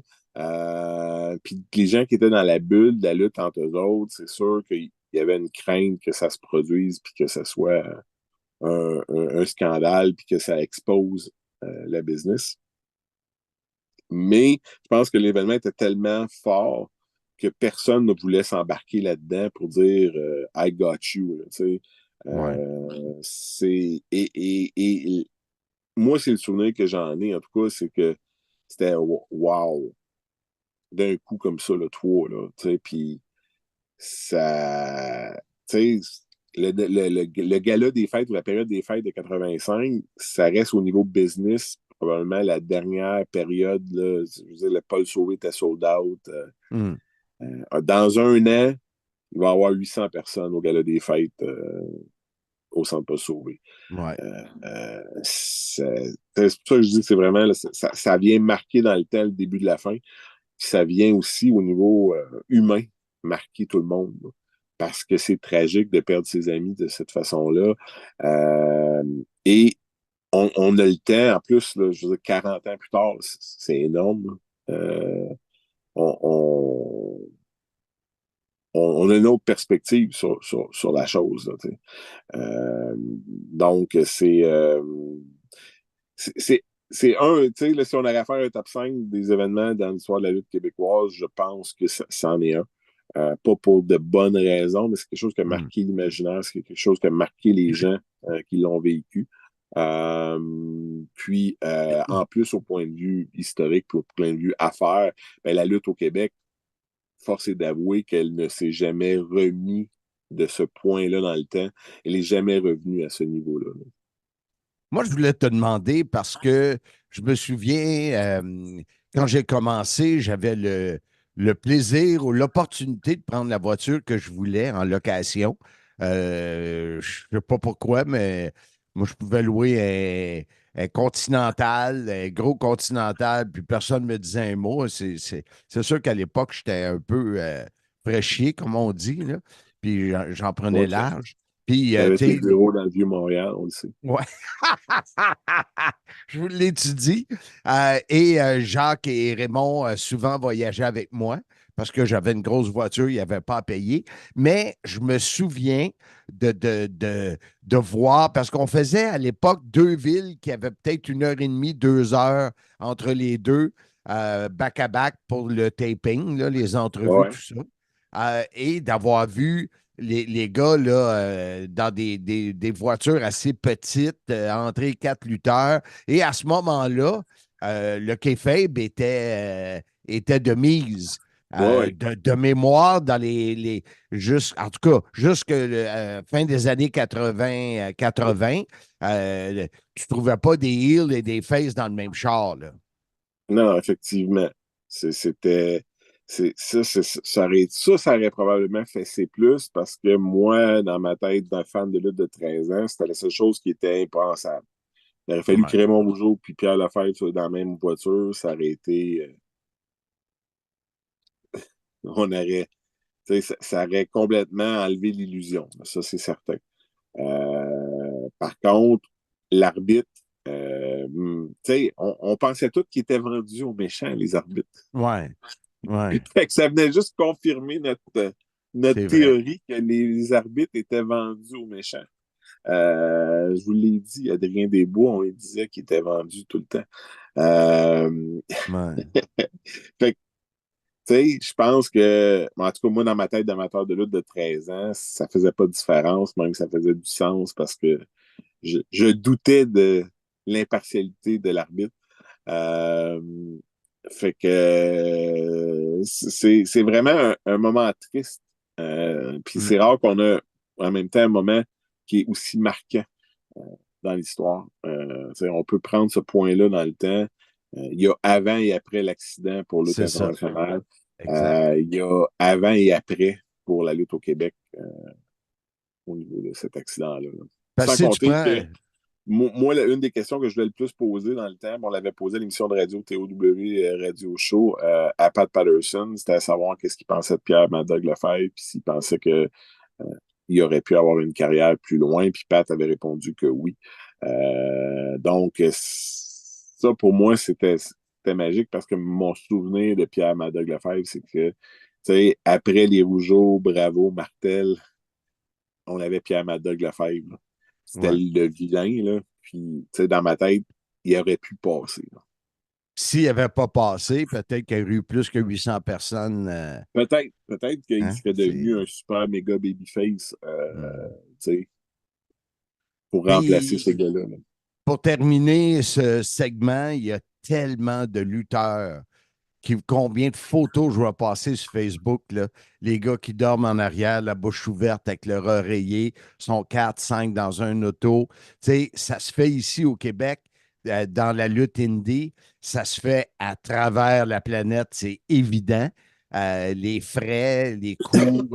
Puis les gens qui étaient dans la bulle de la lutte entre eux autres, c'est sûr qu'il y avait une crainte que ça se produise puis que ce soit un scandale puis que ça expose la business. Mais je pense que l'événement était tellement fort que personne ne voulait s'embarquer là-dedans pour dire I got you. Et moi, c'est le souvenir que j'en ai, en tout cas, c'est que c'était wow. D'un coup comme ça, le 3, là, puis ça, le gala des fêtes ou la période des fêtes de 85, ça reste au niveau business, probablement la dernière période, là, je veux dire, le Paul Sauvé était sold out. Dans 1 an, il va y avoir 800 personnes au gala des fêtes au Centre Paul Sauvé. C'est pour ça que je dis que c'est vraiment, là, ça vient marquer dans le temps le début de la fin. Puis ça vient aussi au niveau humain marquer tout le monde. Là, parce que c'est tragique de perdre ses amis de cette façon-là. Et on a le temps, en plus, là, je veux dire, 40 ans plus tard, c'est énorme. On a une autre perspective sur la chose. Là, donc, c'est un, tu sais, si on avait à faire un top 5 des événements dans l'histoire de la lutte québécoise, je pense que c'en est un. Pas pour de bonnes raisons, mais c'est quelque chose qui a marqué l'imaginaire, c'est quelque chose qui a marqué les gens qui l'ont vécu. Puis, en plus, au point de vue historique, au point de vue affaires, ben, la lutte au Québec, force est d'avouer qu'elle ne s'est jamais remise de ce point-là dans le temps. Elle n'est jamais revenue à ce niveau-là. Moi, je voulais te demander parce que je me souviens, quand j'ai commencé, j'avais le plaisir ou l'opportunité de prendre la voiture que je voulais en location. Je ne sais pas pourquoi, mais moi, je pouvais louer un Continental, un gros Continental, puis personne ne me disait un mot. C'est sûr qu'à l'époque, j'étais un peu fraîchier, comme on dit, là, puis j'en prenais large. Puis, T'avais tu tes sais, bureaux dans le Vieux-Montréal, on le sait. ouais. Je vous l'étudie. Et Jacques et Raymond souvent voyageaient avec moi parce que j'avais une grosse voiture, il n'y avait pas à payer. Mais je me souviens de voir, parce qu'on faisait à l'époque 2 villes qui avaient peut-être 1 heure et demie, 2 heures entre les deux, back-à-back pour le taping, là, les entrevues, Ouais. tout ça. Et d'avoir vu les gars là, dans des voitures assez petites, entrer 4 lutteurs. Et à ce moment-là, le kayfabe était de mise. Ouais. De mémoire, dans en tout cas, jusqu'à fin des années 80, tu ne trouvais pas des heels et des faces dans le même char. Là. Non, effectivement. C'était. Ça aurait probablement fait C+, parce que moi, dans ma tête d'un fan de lutte de 13 ans, c'était la seule chose qui était impensable. Il aurait fallu que Raymond Rougeau puis Pierre Lefebvre soient dans la même voiture, ça aurait été. On aurait. Ça aurait complètement enlevé l'illusion. Ça, c'est certain. Par contre, l'arbitre, on pensait tous qu'ils étaient vendus aux méchants, les arbitres. Ouais. Fait que ça venait juste confirmer notre théorie que les arbitres étaient vendus aux méchants. Je vous l'ai dit, Adrien Desbois, on lui disait qu'il était vendu tout le temps. Fait que, tu sais, je pense que, en tout cas, moi, dans ma tête d'amateur de lutte de 13 ans, ça faisait pas de différence, même que ça faisait du sens parce que je doutais de l'impartialité de l'arbitre. Fait que c'est vraiment un moment triste. Puis c'est rare qu'on a en même temps un moment qui est aussi marquant dans l'histoire. On peut prendre ce point-là dans le temps. Il y a avant et après l'accident pour lutte internationale. Il y a avant et après pour la lutte au Québec au niveau de cet accident-là. Sans compter que moi, une des questions que je voulais le plus poser dans le temps, on l'avait posé à l'émission de radio TOW Radio Show à Pat Patterson, c'était à savoir qu'est-ce qu'il pensait de Pierre Mad-Dog Lefebvre, puis s'il pensait que il aurait pu avoir une carrière plus loin, puis Pat avait répondu que oui. Donc, ça, pour moi, c'était magique parce que mon souvenir de Pierre Mad-Dog Lefebvre, c'est que, tu sais, après les Rougeau, Bravo, Martel, on avait Pierre Mad-Dog Lefebvre. C'était le vilain, là. Puis, tu sais, dans ma tête, il aurait pu passer. S'il n'avait pas passé, peut-être qu'il y aurait eu plus que 800 personnes. Peut-être qu'il serait devenu un super méga babyface, tu sais, pour remplacer ce gars-là. Là. Pour terminer ce segment, il y a tellement de lutteurs. Combien de photos je vois passer sur Facebook, là? Les gars qui dorment en arrière, la bouche ouverte avec leur oreiller, sont 4, 5 dans un auto. Tu sais, ça se fait ici au Québec, dans la lutte indie. Ça se fait à travers la planète, c'est évident. Les frais, les coûts,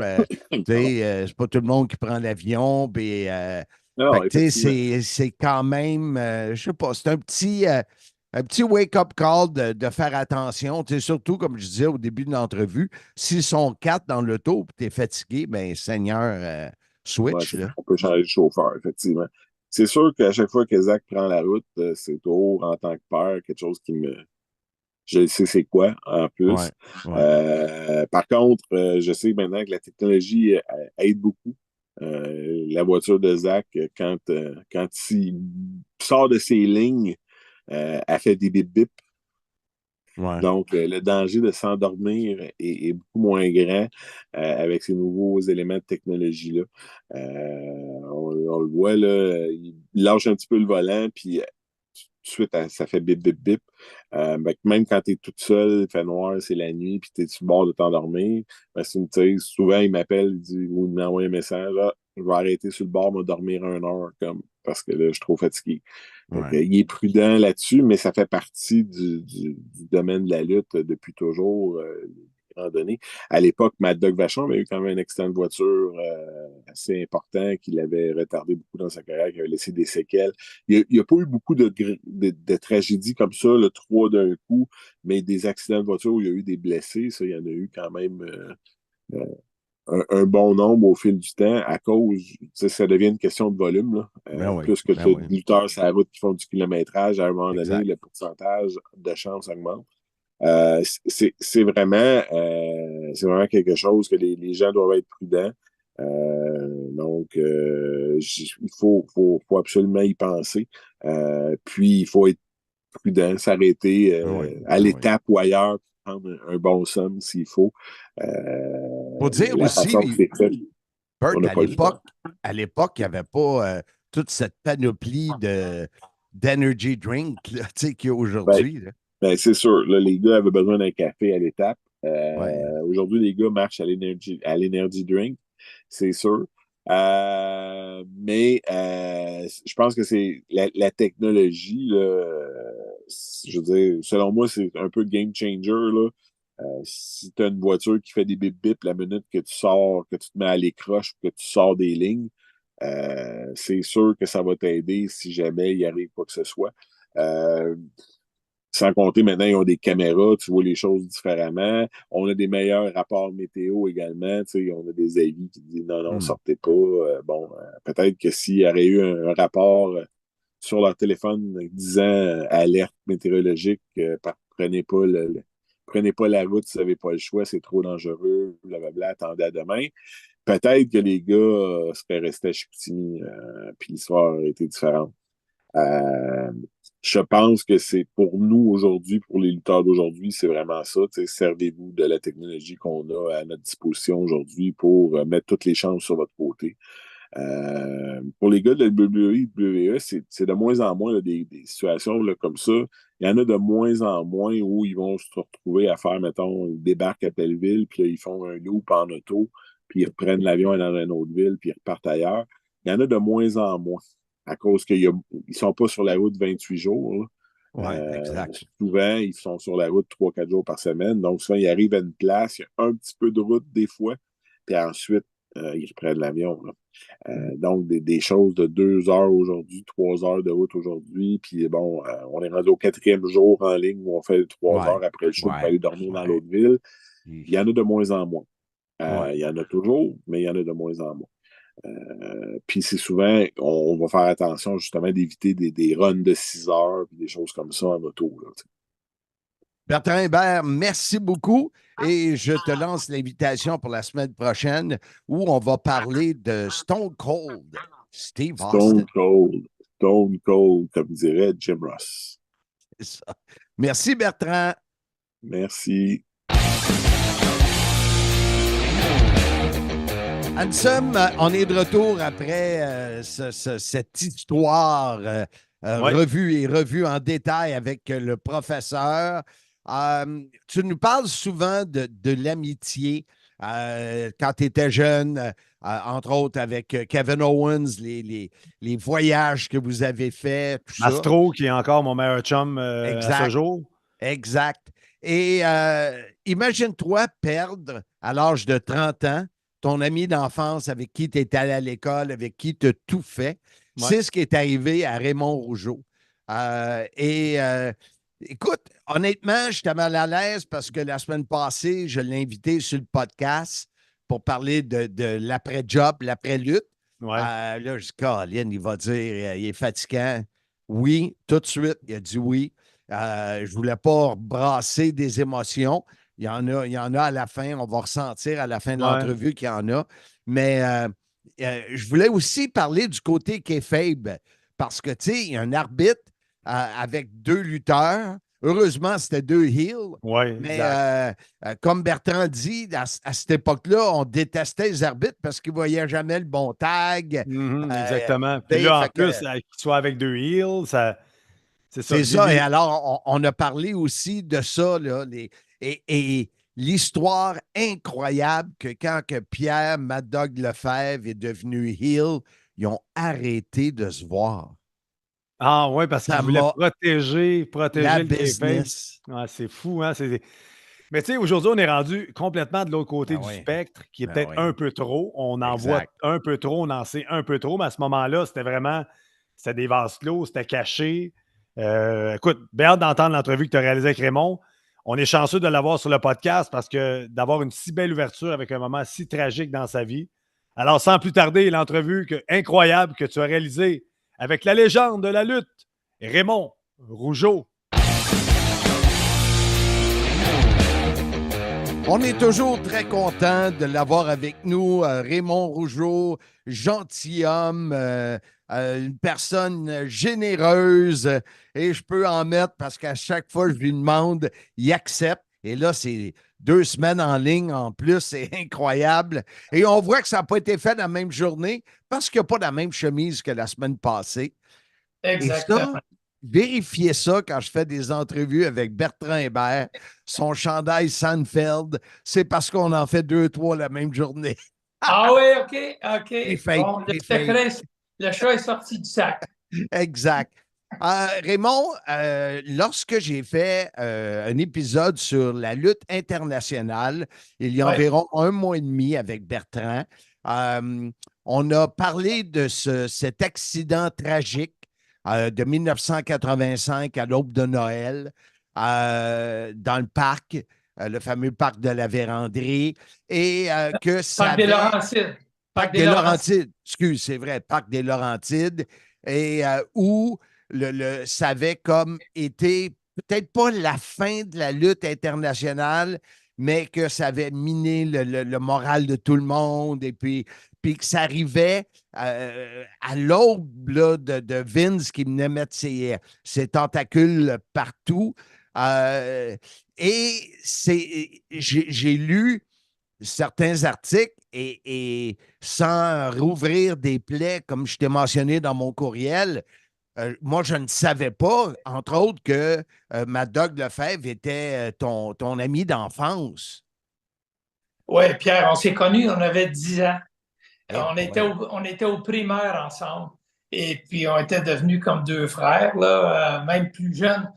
c'est pas tout le monde qui prend l'avion. C'est quand même, je sais pas, c'est un petit wake-up call de faire attention. Surtout, comme je disais au début de l'entrevue, s'ils sont 4 dans l'auto et tu es fatigué, bien, Seigneur, switch. Là. On peut changer de chauffeur, effectivement. C'est sûr qu'à chaque fois que Zach prend la route, c'est toujours en tant que père, quelque chose qui me. Je sais c'est quoi, en plus. Par contre, je sais maintenant que la technologie aide beaucoup. La voiture de Zach, quand il sort de ses lignes, elle fait des bip-bip. Donc, le danger de s'endormir est beaucoup moins grand avec ces nouveaux éléments de technologie-là. On le voit, là, il lâche un petit peu le volant, puis tout de suite, ça fait bip, bip, bip. Même quand tu es toute seule, il fait noir, c'est la nuit, puis tu es sur le bord de t'endormir, souvent, il m'appelle, ou il m'envoie un message, je vais arrêter sur le bord, me dormir 1 heure, parce que là, je suis trop fatigué. Il est prudent là-dessus, mais ça fait partie du domaine de la lutte depuis toujours. Donné. À l'époque, Mad Dog Vachon avait eu quand même un accident de voiture assez important qui l'avait retardé beaucoup dans sa carrière, qui avait laissé des séquelles. Il n'y a pas eu beaucoup de tragédies comme ça, le 3 d'un coup, mais des accidents de voiture où il y a eu des blessés, ça, il y en a eu quand même un bon nombre au fil du temps à cause, ça devient une question de volume. Là. Plus que tu as de lutteurs sur la route qui font du kilométrage, à un moment donné, le pourcentage de chance augmente. C'est vraiment quelque chose que les gens doivent être prudents. Donc, il faut absolument y penser. Puis, il faut être prudent, s'arrêter à l'étape ou ailleurs, prendre un bon somme s'il faut. Pour dire aussi, Bert, à l'époque, il n'y avait pas toute cette panoplie d'energy drink qu'il y a aujourd'hui. C'est sûr. Là, les gars avaient besoin d'un café à l'étape. Aujourd'hui, les gars marchent à l'energy drink, c'est sûr. Mais je pense que c'est la technologie, là, je veux dire, selon moi, c'est un peu game changer. Là. Si tu as une voiture qui fait des bip-bip la minute que tu sors, que tu te mets à l'écroche ou que tu sors des lignes, c'est sûr que ça va t'aider si jamais il arrive quoi que ce soit. Sans compter, maintenant, ils ont des caméras, tu vois les choses différemment. On a des meilleurs rapports météo également. On a des avis qui disent non, sortez pas. Peut-être que s'il y aurait eu un rapport sur leur téléphone disant alerte météorologique, prenez pas la route si vous n'avez pas le choix, c'est trop dangereux, blablabla, attendez à demain. Peut-être que les gars seraient restés à Chicoutimi, puis l'histoire aurait été différente. Je pense que c'est pour nous aujourd'hui, pour les lutteurs d'aujourd'hui, c'est vraiment ça. Servez-vous de la technologie qu'on a à notre disposition aujourd'hui pour mettre toutes les chances sur votre côté. Pour les gars de la WWE, c'est de moins en moins là, des situations là, comme ça. Il y en a de moins en moins où ils vont se retrouver à faire, mettons, ils débarquent à telle ville, puis là, ils font un loop en auto, puis ils reprennent l'avion dans une autre ville, puis ils repartent ailleurs. Il y en a de moins en moins. À cause qu'ils ne sont pas sur la route 28 jours. Exact. Souvent, ils sont sur la route 3-4 jours par semaine. Donc, souvent, ils arrivent à une place, il y a un petit peu de route des fois, puis ensuite, ils reprennent l'avion. Donc, des choses de 2 heures aujourd'hui, 3 heures de route aujourd'hui, puis bon, on est rendu au 4e jour en ligne où on fait 3 heures après le show pour aller dormir dans l'autre ville. Il y en a de moins en moins. Il y en a toujours, mais il y en a de moins en moins. Puis c'est souvent, on va faire attention justement d'éviter des runs de 6 heures et des choses comme ça en auto. Là, Bertrand Hébert, merci beaucoup et je te lance l'invitation pour la semaine prochaine où on va parler de Stone Cold Steve Austin. Stone Cold, comme dirait Jim Ross. C'est ça. Merci Bertrand. Merci. Handsome, on est de retour après cette histoire revue en détail avec le professeur. Tu nous parles souvent de l'amitié quand tu étais jeune, entre autres avec Kevin Owens, les voyages que vous avez faits. Mastro, qui est encore mon meilleur chum à ce jour. Exact. Et imagine-toi perdre à l'âge de 30 ans ton ami d'enfance avec qui tu étais allé à l'école, avec qui tu as tout fait. Ouais. C'est ce qui est arrivé à Raymond Rougeau. Écoute, honnêtement, j'étais mal à l'aise parce que la semaine passée, je l'ai invité sur le podcast pour parler de l'après-job, l'après-lutte. Ouais. Là, je dis, Colin, il va dire, il est fatigant. Oui, tout de suite, il a dit oui. Je ne voulais pas brasser des émotions. Il y en a à la fin. On va ressentir à la fin de l'entrevue qu'il y en a. Mais je voulais aussi parler du côté kayfabe parce que, tu sais, il y a un arbitre avec 2 lutteurs. Heureusement, c'était 2 heels. Oui, mais comme Bertrand dit, à cette époque-là, on détestait les arbitres parce qu'ils ne voyaient jamais le bon tag. Exactement. Puis là, en plus, qu'ils soient avec 2 heels, ça... C'est ça. Et alors, on a parlé aussi de ça, là, et l'histoire incroyable que quand que Pierre Mad Dog Lefebvre est devenu heel, ils ont arrêté de se voir. Ah oui, parce qu'ils voulaient protéger la le business. C'est fou, hein? Mais tu sais, aujourd'hui, on est rendu complètement de l'autre côté du spectre, qui est peut-être un peu trop. On en voit un peu trop, on en sait un peu trop, mais à ce moment-là, c'était des vases clos, c'était caché. Écoute, bien hâte d'entendre l'entrevue que tu as réalisée avec Raymond. On est chanceux de l'avoir sur le podcast parce que d'avoir une si belle ouverture avec un moment si tragique dans sa vie. Alors, sans plus tarder, l'entrevue incroyable que tu as réalisée avec la légende de la lutte, Raymond Rougeau. On est toujours très content de l'avoir avec nous, Raymond Rougeau, gentilhomme, une personne généreuse, et je peux en mettre parce qu'à chaque fois que je lui demande, il accepte. Et là, c'est 2 semaines en ligne en plus, c'est incroyable. Et on voit que ça n'a pas été fait la même journée parce qu'il n'y a pas la même chemise que la semaine passée. Exactement. Et ça, vérifiez ça quand je fais des entrevues avec Bertrand Hébert. Son chandail Seinfeld, c'est parce qu'on en fait 2, 3 la même journée. Ah oui, OK. Fake, Bon, le chat est sorti du sac. Exact. Raymond, lorsque j'ai fait un épisode sur la lutte internationale, il y a environ 1 mois et demi avec Bertrand, on a parlé de cet accident tragique de 1985 à l'aube de Noël dans le parc, le fameux parc de la Vérandrie, et que ça Parc des Laurentides. Parc des Laurentides, excuse, c'est vrai, Parc des Laurentides, et où ça avait comme été peut-être pas la fin de la lutte internationale, mais que ça avait miné le moral de tout le monde, et puis que ça arrivait à l'aube là, de Vince qui venait mettre ses tentacules partout. Et j'ai lu certains articles et sans rouvrir des plaies, comme je t'ai mentionné dans mon courriel, moi, je ne savais pas, entre autres, que Mad Dog Lefebvre était ton ami d'enfance. Oui, Pierre, on s'est connus, on avait 10 ans. On était au primaire ensemble. Et puis, on était devenus comme 2 frères, là, même plus jeunes.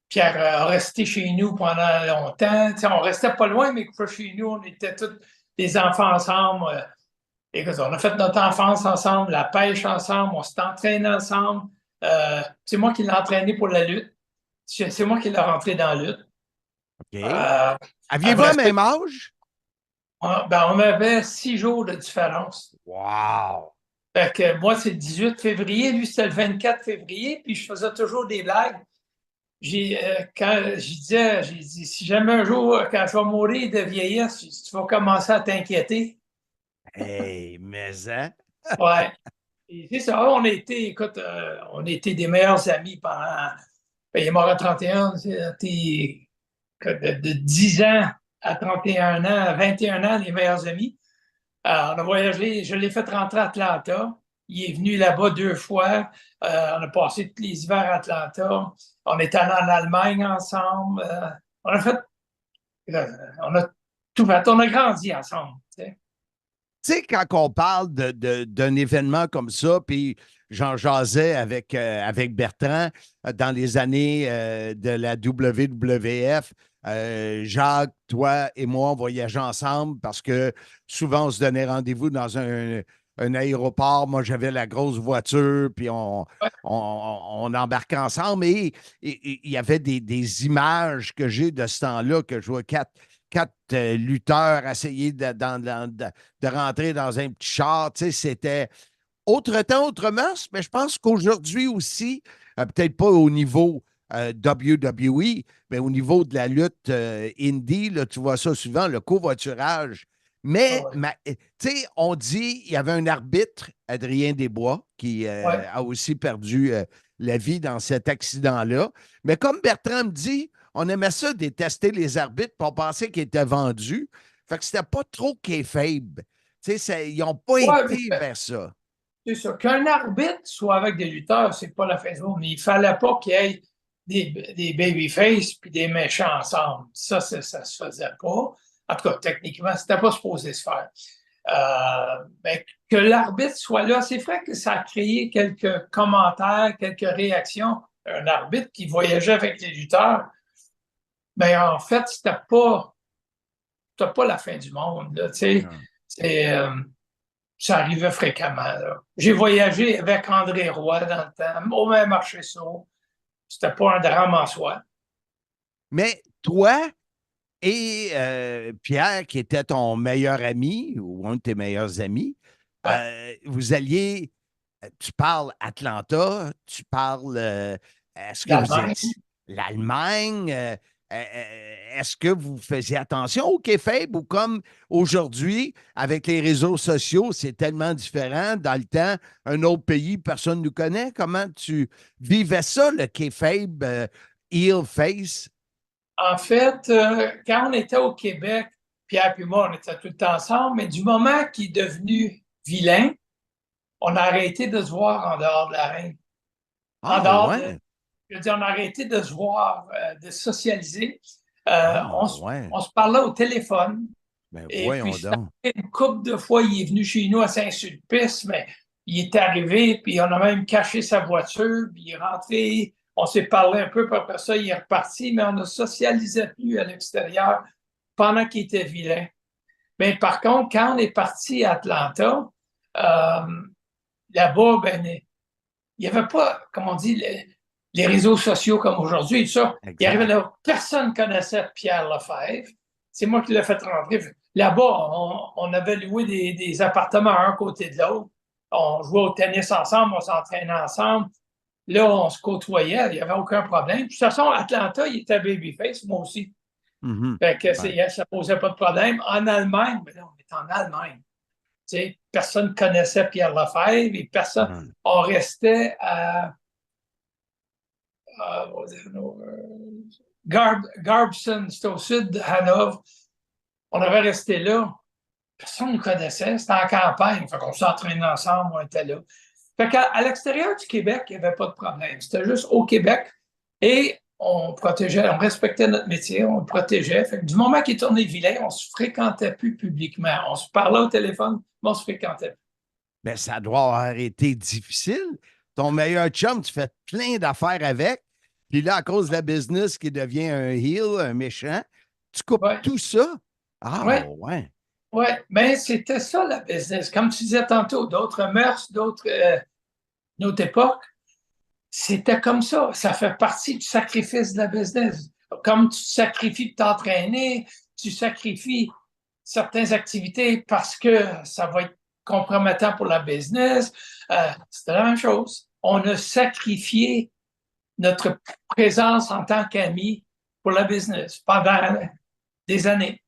Pierre a resté chez nous pendant longtemps. T'sais, on restait pas loin, mais chez nous, on était tous les enfants ensemble. Écoute, on a fait notre enfance ensemble, la pêche ensemble, on s'est entraîné ensemble. C'est moi qui l'ai entraîné pour la lutte. C'est moi qui l'ai rentré dans la lutte. OK. Aviez-vous le même âge? On avait 6 jours de différence. Wow! Fait que moi, c'est le 18 février, lui, c'était le 24 février, puis je faisais toujours des blagues. Quand je disais, j'ai dit, si jamais un jour, quand je vais mourir de vieillesse, tu vas commencer à t'inquiéter. Hey, mais hein? Ouais. Et c'est ça, on était des meilleurs amis pendant. Il est mort à 31, c'était de 10 ans à 31 ans, à 21 ans, les meilleurs amis. On a voyagé, je l'ai fait rentrer à Atlanta. Il est venu là-bas 2 fois. On a passé tous les hivers à Atlanta. On est allé en Allemagne ensemble. On a tout fait. On a grandi ensemble. Tu sais, quand on parle d'un événement comme ça, puis j'en jasais avec Bertrand dans les années de la WWF, Jacques, toi et moi, on voyageait ensemble parce que souvent, on se donnait rendez-vous dans un aéroport. Moi, j'avais la grosse voiture, puis on embarquait ensemble. Et il y avait des images que j'ai de ce temps-là, que je vois 4 lutteurs essayer de rentrer dans un petit char. Tu sais, c'était autre temps, autre mœurs, mais je pense qu'aujourd'hui aussi, peut-être pas au niveau WWE, mais au niveau de la lutte indie, là, tu vois ça souvent, le covoiturage. Mais, tu sais, on dit, il y avait un arbitre, Adrien Desbois, qui a aussi perdu la vie dans cet accident-là. Mais comme Bertrand me dit, on aimait ça détester les arbitres, puis on pensait qu'ils étaient vendus. Fait que c'était pas trop kayfabe. Tu sais, ils n'ont pas été vers ça. C'est ça. Qu'un arbitre soit avec des lutteurs, c'est pas la fin du monde, mais il fallait pas qu'il y ait des babyface puis des méchants ensemble. Ça se faisait pas. En tout cas, techniquement, c'était pas supposé se faire. Mais que l'arbitre soit là, c'est vrai que ça a créé quelques commentaires, quelques réactions. Un arbitre qui voyageait avec les lutteurs, mais en fait, c'était pas la fin du monde. Là, ça arrivait fréquemment. Là. J'ai voyagé avec André Roy dans le temps, au même marché ça. C'était pas un drame en soi. Mais toi et Pierre, qui était ton meilleur ami ou un de tes meilleurs amis, vous alliez, tu parles Atlanta, tu parles, est-ce que vous L'Allemagne. êtes l'Allemagne? Est-ce que vous faisiez attention au kayfabe ou comme aujourd'hui, avec les réseaux sociaux, c'est tellement différent. Dans le temps, un autre pays, personne ne nous connaît. Comment tu vivais ça, le kayfabe, heel face? En fait, quand on était au Québec, Pierre et moi, on était tout le temps ensemble, mais du moment qu'il est devenu vilain, on a arrêté de se voir en dehors de la reine. En dehors je veux dire, on a arrêté de se voir, de socialiser. On se parlait au téléphone. Ben, et voyons puis, donc. une couple de fois, il est venu chez nous à Saint-Sulpice, mais il est arrivé, puis on a même caché sa voiture, puis il est rentré. On s'est parlé un peu, puis après ça, il est reparti, mais on ne socialisait plus à l'extérieur pendant qu'il était vilain. Mais par contre, quand on est parti à Atlanta, là-bas, il n'y avait pas, comme on dit, les réseaux sociaux comme aujourd'hui. Ça, il arrivait là, personne ne connaissait Pierre Lefebvre. C'est moi qui l'ai fait rentrer. Là-bas, on avait loué des appartements à un côté de l'autre. On jouait au tennis ensemble, on s'entraînait ensemble. Là, on se côtoyait, il n'y avait aucun problème. De toute façon, Atlanta, il était babyface, moi aussi. Fait que ça ne posait pas de problème. En Allemagne, mais là, on est en Allemagne. Tu sais, personne ne connaissait Pierre Lefebvre et personne. On restait à Garbsen, c'était au sud de Hanovre. On avait resté là. Personne ne nous connaissait. C'était en campagne. Fait qu'on s'entraînait ensemble, on était là. Fait qu'à l'extérieur du Québec, il n'y avait pas de problème. C'était juste au Québec. Et on protégeait, on respectait notre métier, on le protégeait. Fait que du moment qu'il est tourné vilain, on ne se fréquentait plus publiquement. On se parlait au téléphone, mais on se fréquentait plus. Ben, ça doit avoir été difficile. Ton meilleur chum, tu fais plein d'affaires avec. Puis là, à cause de la business qui devient un heel, un méchant, tu coupes tout ça. Ah, ouais. Oui, mais c'était ça la business. Comme tu disais tantôt, d'autres mœurs, d'autres époques, c'était comme ça. Ça fait partie du sacrifice de la business. Comme tu sacrifies de t'entraîner, tu sacrifies certaines activités parce que ça va être compromettant pour la business. C'était la même chose. On a sacrifié notre présence en tant qu'amis pour la business pendant des années.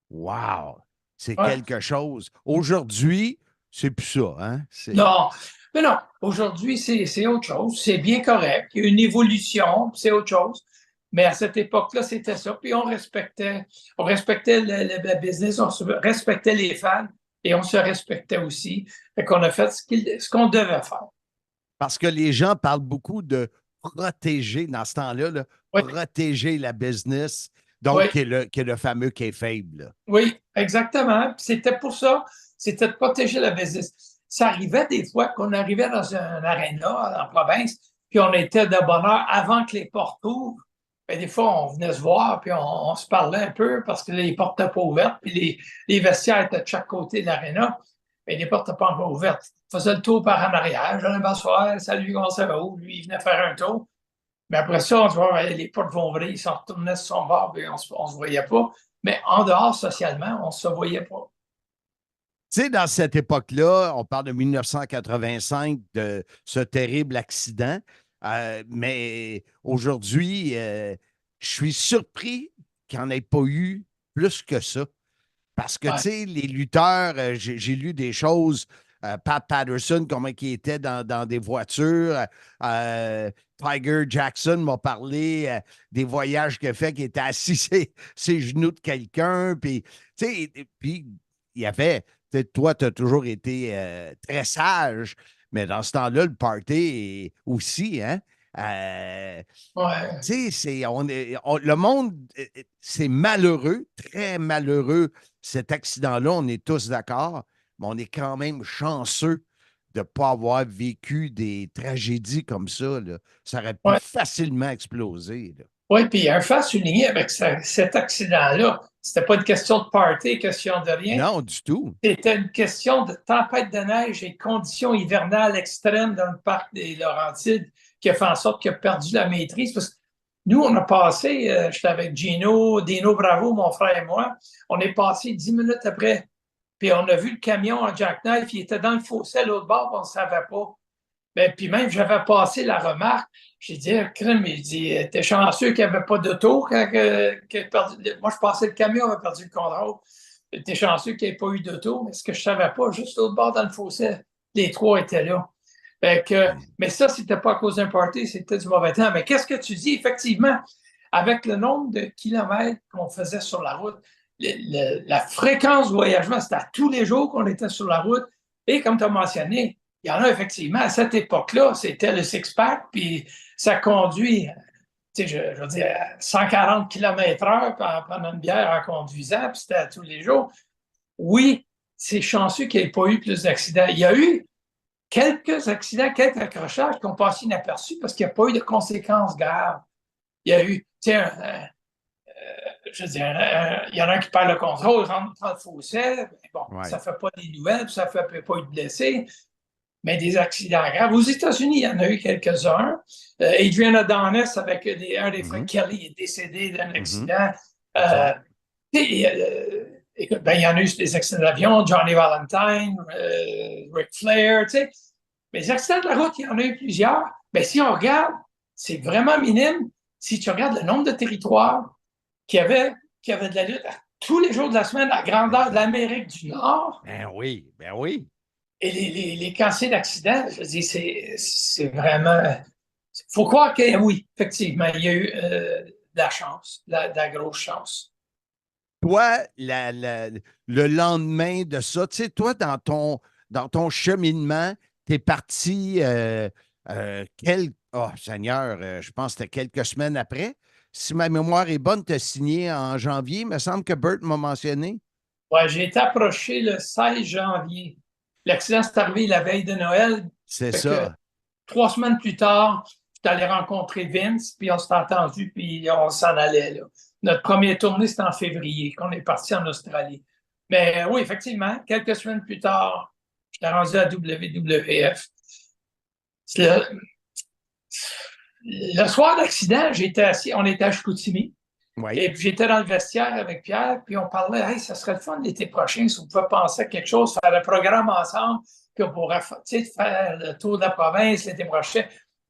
Wow! C'est quelque chose. Aujourd'hui, c'est plus ça, hein? Non, mais non. Aujourd'hui, c'est autre chose. C'est bien correct. Il y a une évolution, c'est autre chose. Mais à cette époque-là, c'était ça. Puis on respectait la business, on respectait les fans et on se respectait aussi. Fait qu'on a fait ce qu'on devait faire. Parce que les gens parlent beaucoup de protéger, dans ce temps-là, protéger la business. Donc, qui est le fameux kayfabe, là. Oui, exactement. C'était pour ça. C'était de protéger la business. Ça arrivait des fois qu'on arrivait dans un aréna en province, puis on était de bonne heure avant que les portes ouvrent. Puis des fois, on venait se voir, puis on se parlait un peu parce que les portes n'étaient pas ouvertes, puis les vestiaires étaient de chaque côté de l'aréna, mais les portes n'étaient pas encore ouvertes. On faisait le tour par en arrière. J'allais m'asseoir, salut, comment ça va? Lui, il venait faire un tour. Mais après ça, on se voit, les portes vont ouvrir, ils s'en retournaient sur son bord, puis on ne se voyait pas. Mais en dehors, socialement, on ne se voyait pas. Tu sais, dans cette époque-là, on parle de 1985, de ce terrible accident. Mais aujourd'hui, je suis surpris qu'il n'y en ait pas eu plus que ça. Parce que, tu sais, les lutteurs, j'ai lu des choses. Pat Patterson, comment il était dans des voitures. Tiger Jackson m'a parlé des voyages qu'il a fait, qu'il était assis ses genoux de quelqu'un. Puis, tu sais, puis il y avait, toi, tu as toujours été très sage, mais dans ce temps-là, le party aussi, hein? Tu sais, le monde, c'est malheureux, très malheureux, cet accident-là, on est tous d'accord, mais on est quand même chanceux de ne pas avoir vécu des tragédies comme ça, là. Ça aurait pu facilement exploser, là. Oui, puis un fait à souligner avec cet accident-là, c'était pas une question de party, question de rien. Non, du tout. C'était une question de tempête de neige et conditions hivernales extrêmes dans le parc des Laurentides qui a fait en sorte qu'il a perdu la maîtrise. Parce que Nous, on a passé, j'étais avec Gino, Dino Bravo, mon frère et moi, on est passé 10 minutes après. Puis on a vu le camion en jackknife, il était dans le fossé à l'autre bord, on ne savait pas. Ben, puis même, j'avais passé la remarque. J'ai dit, crème, il dit, t'es chanceux qu'il n'y avait pas d'auto quand moi, je passais le camion, avait perdu le contrôle. T'es chanceux qu'il n'y ait pas eu d'auto, mais ce que je ne savais pas, juste l'autre bord dans le fossé, les trois étaient là. Mais ça, c'était pas à cause d'un party, c'était du mauvais temps. Mais qu'est-ce que tu dis? Effectivement, avec le nombre de kilomètres qu'on faisait sur la route, la fréquence de voyagement, c'était à tous les jours qu'on était sur la route. Et comme tu as mentionné, il y en a effectivement, à cette époque-là, c'était le six-pack, puis ça conduit, je veux dire, 140 km/h pendant une bière en conduisant, puis c'était à tous les jours. Oui, c'est chanceux qu'il n'y ait pas eu plus d'accidents. Il y a eu quelques accidents, quelques accrochages qui ont passé inaperçus parce qu'il n'y a pas eu de conséquences graves. Il y a eu, je veux dire, il y en a un qui perd le contrôle, rentre dans le fossé. Bon, ça ne fait pas des nouvelles, ça ne fait pas eu de blessés, mais des accidents graves. Aux États-Unis, il y en a eu quelques-uns. Adrian Adonis, avec un des frères Kelly, est décédé d'un accident. Il y en a eu des accidents d'avion, Johnny Valentine, Ric Flair, tu sais. Mais les accidents de la route, il y en a eu plusieurs. Mais si on regarde, c'est vraiment minime. Si tu regardes le nombre de territoires qui avaient de la lutte tous les jours de la semaine à grandeur de l'Amérique du Nord. Ben oui, ben oui. Et les quantités d'accidents, je dis, c'est vraiment... Il faut croire que oui, effectivement, il y a eu de la chance, de la grosse chance. Toi, le lendemain de ça, tu sais, toi, dans ton cheminement, tu es parti, oh Seigneur, je pense que c'était quelques semaines après. Si ma mémoire est bonne, tu as signé en janvier, il me semble que Bert m'a mentionné. Oui, j'ai été approché le 16 janvier. L'accident s'est arrivé la veille de Noël. C'est ça. 3 semaines plus tard, je suis allé rencontrer Vince, puis on s'est entendu, puis on s'en allait, là. Notre première tournée, c'était en février, qu'on est parti en Australie. Mais oui, effectivement, quelques semaines plus tard, j'étais rendu à WWF. Le soir d'accident, j'étais assis, on était à Chicoutimi. Oui. Et puis j'étais dans le vestiaire avec Pierre, puis on parlait, hey, ça serait le fun l'été prochain si on pouvait penser à quelque chose, faire un programme ensemble, puis on pourrait faire le tour de la province l'été prochain.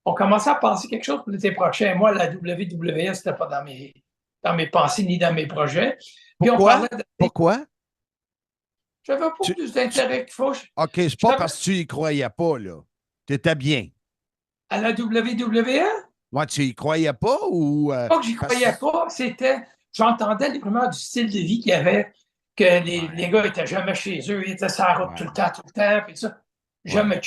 On commençait à penser quelque chose pour l'été prochain. Moi, la WWF, c'était pas dans mes pensées ni dans mes projets. Puis Pourquoi? Pourquoi? J'avais pas plus d'intérêt qu'il faut. OK, c'est pas parce que tu y croyais pas, là. Tu étais bien. À la WWE? Ouais, tu y croyais pas ou... Pas que j'y croyais pas, c'était... J'entendais les rumeurs du style de vie qu'il y avait, que les gars étaient jamais chez eux, ils étaient sur la route tout le temps, puis ça. Jamais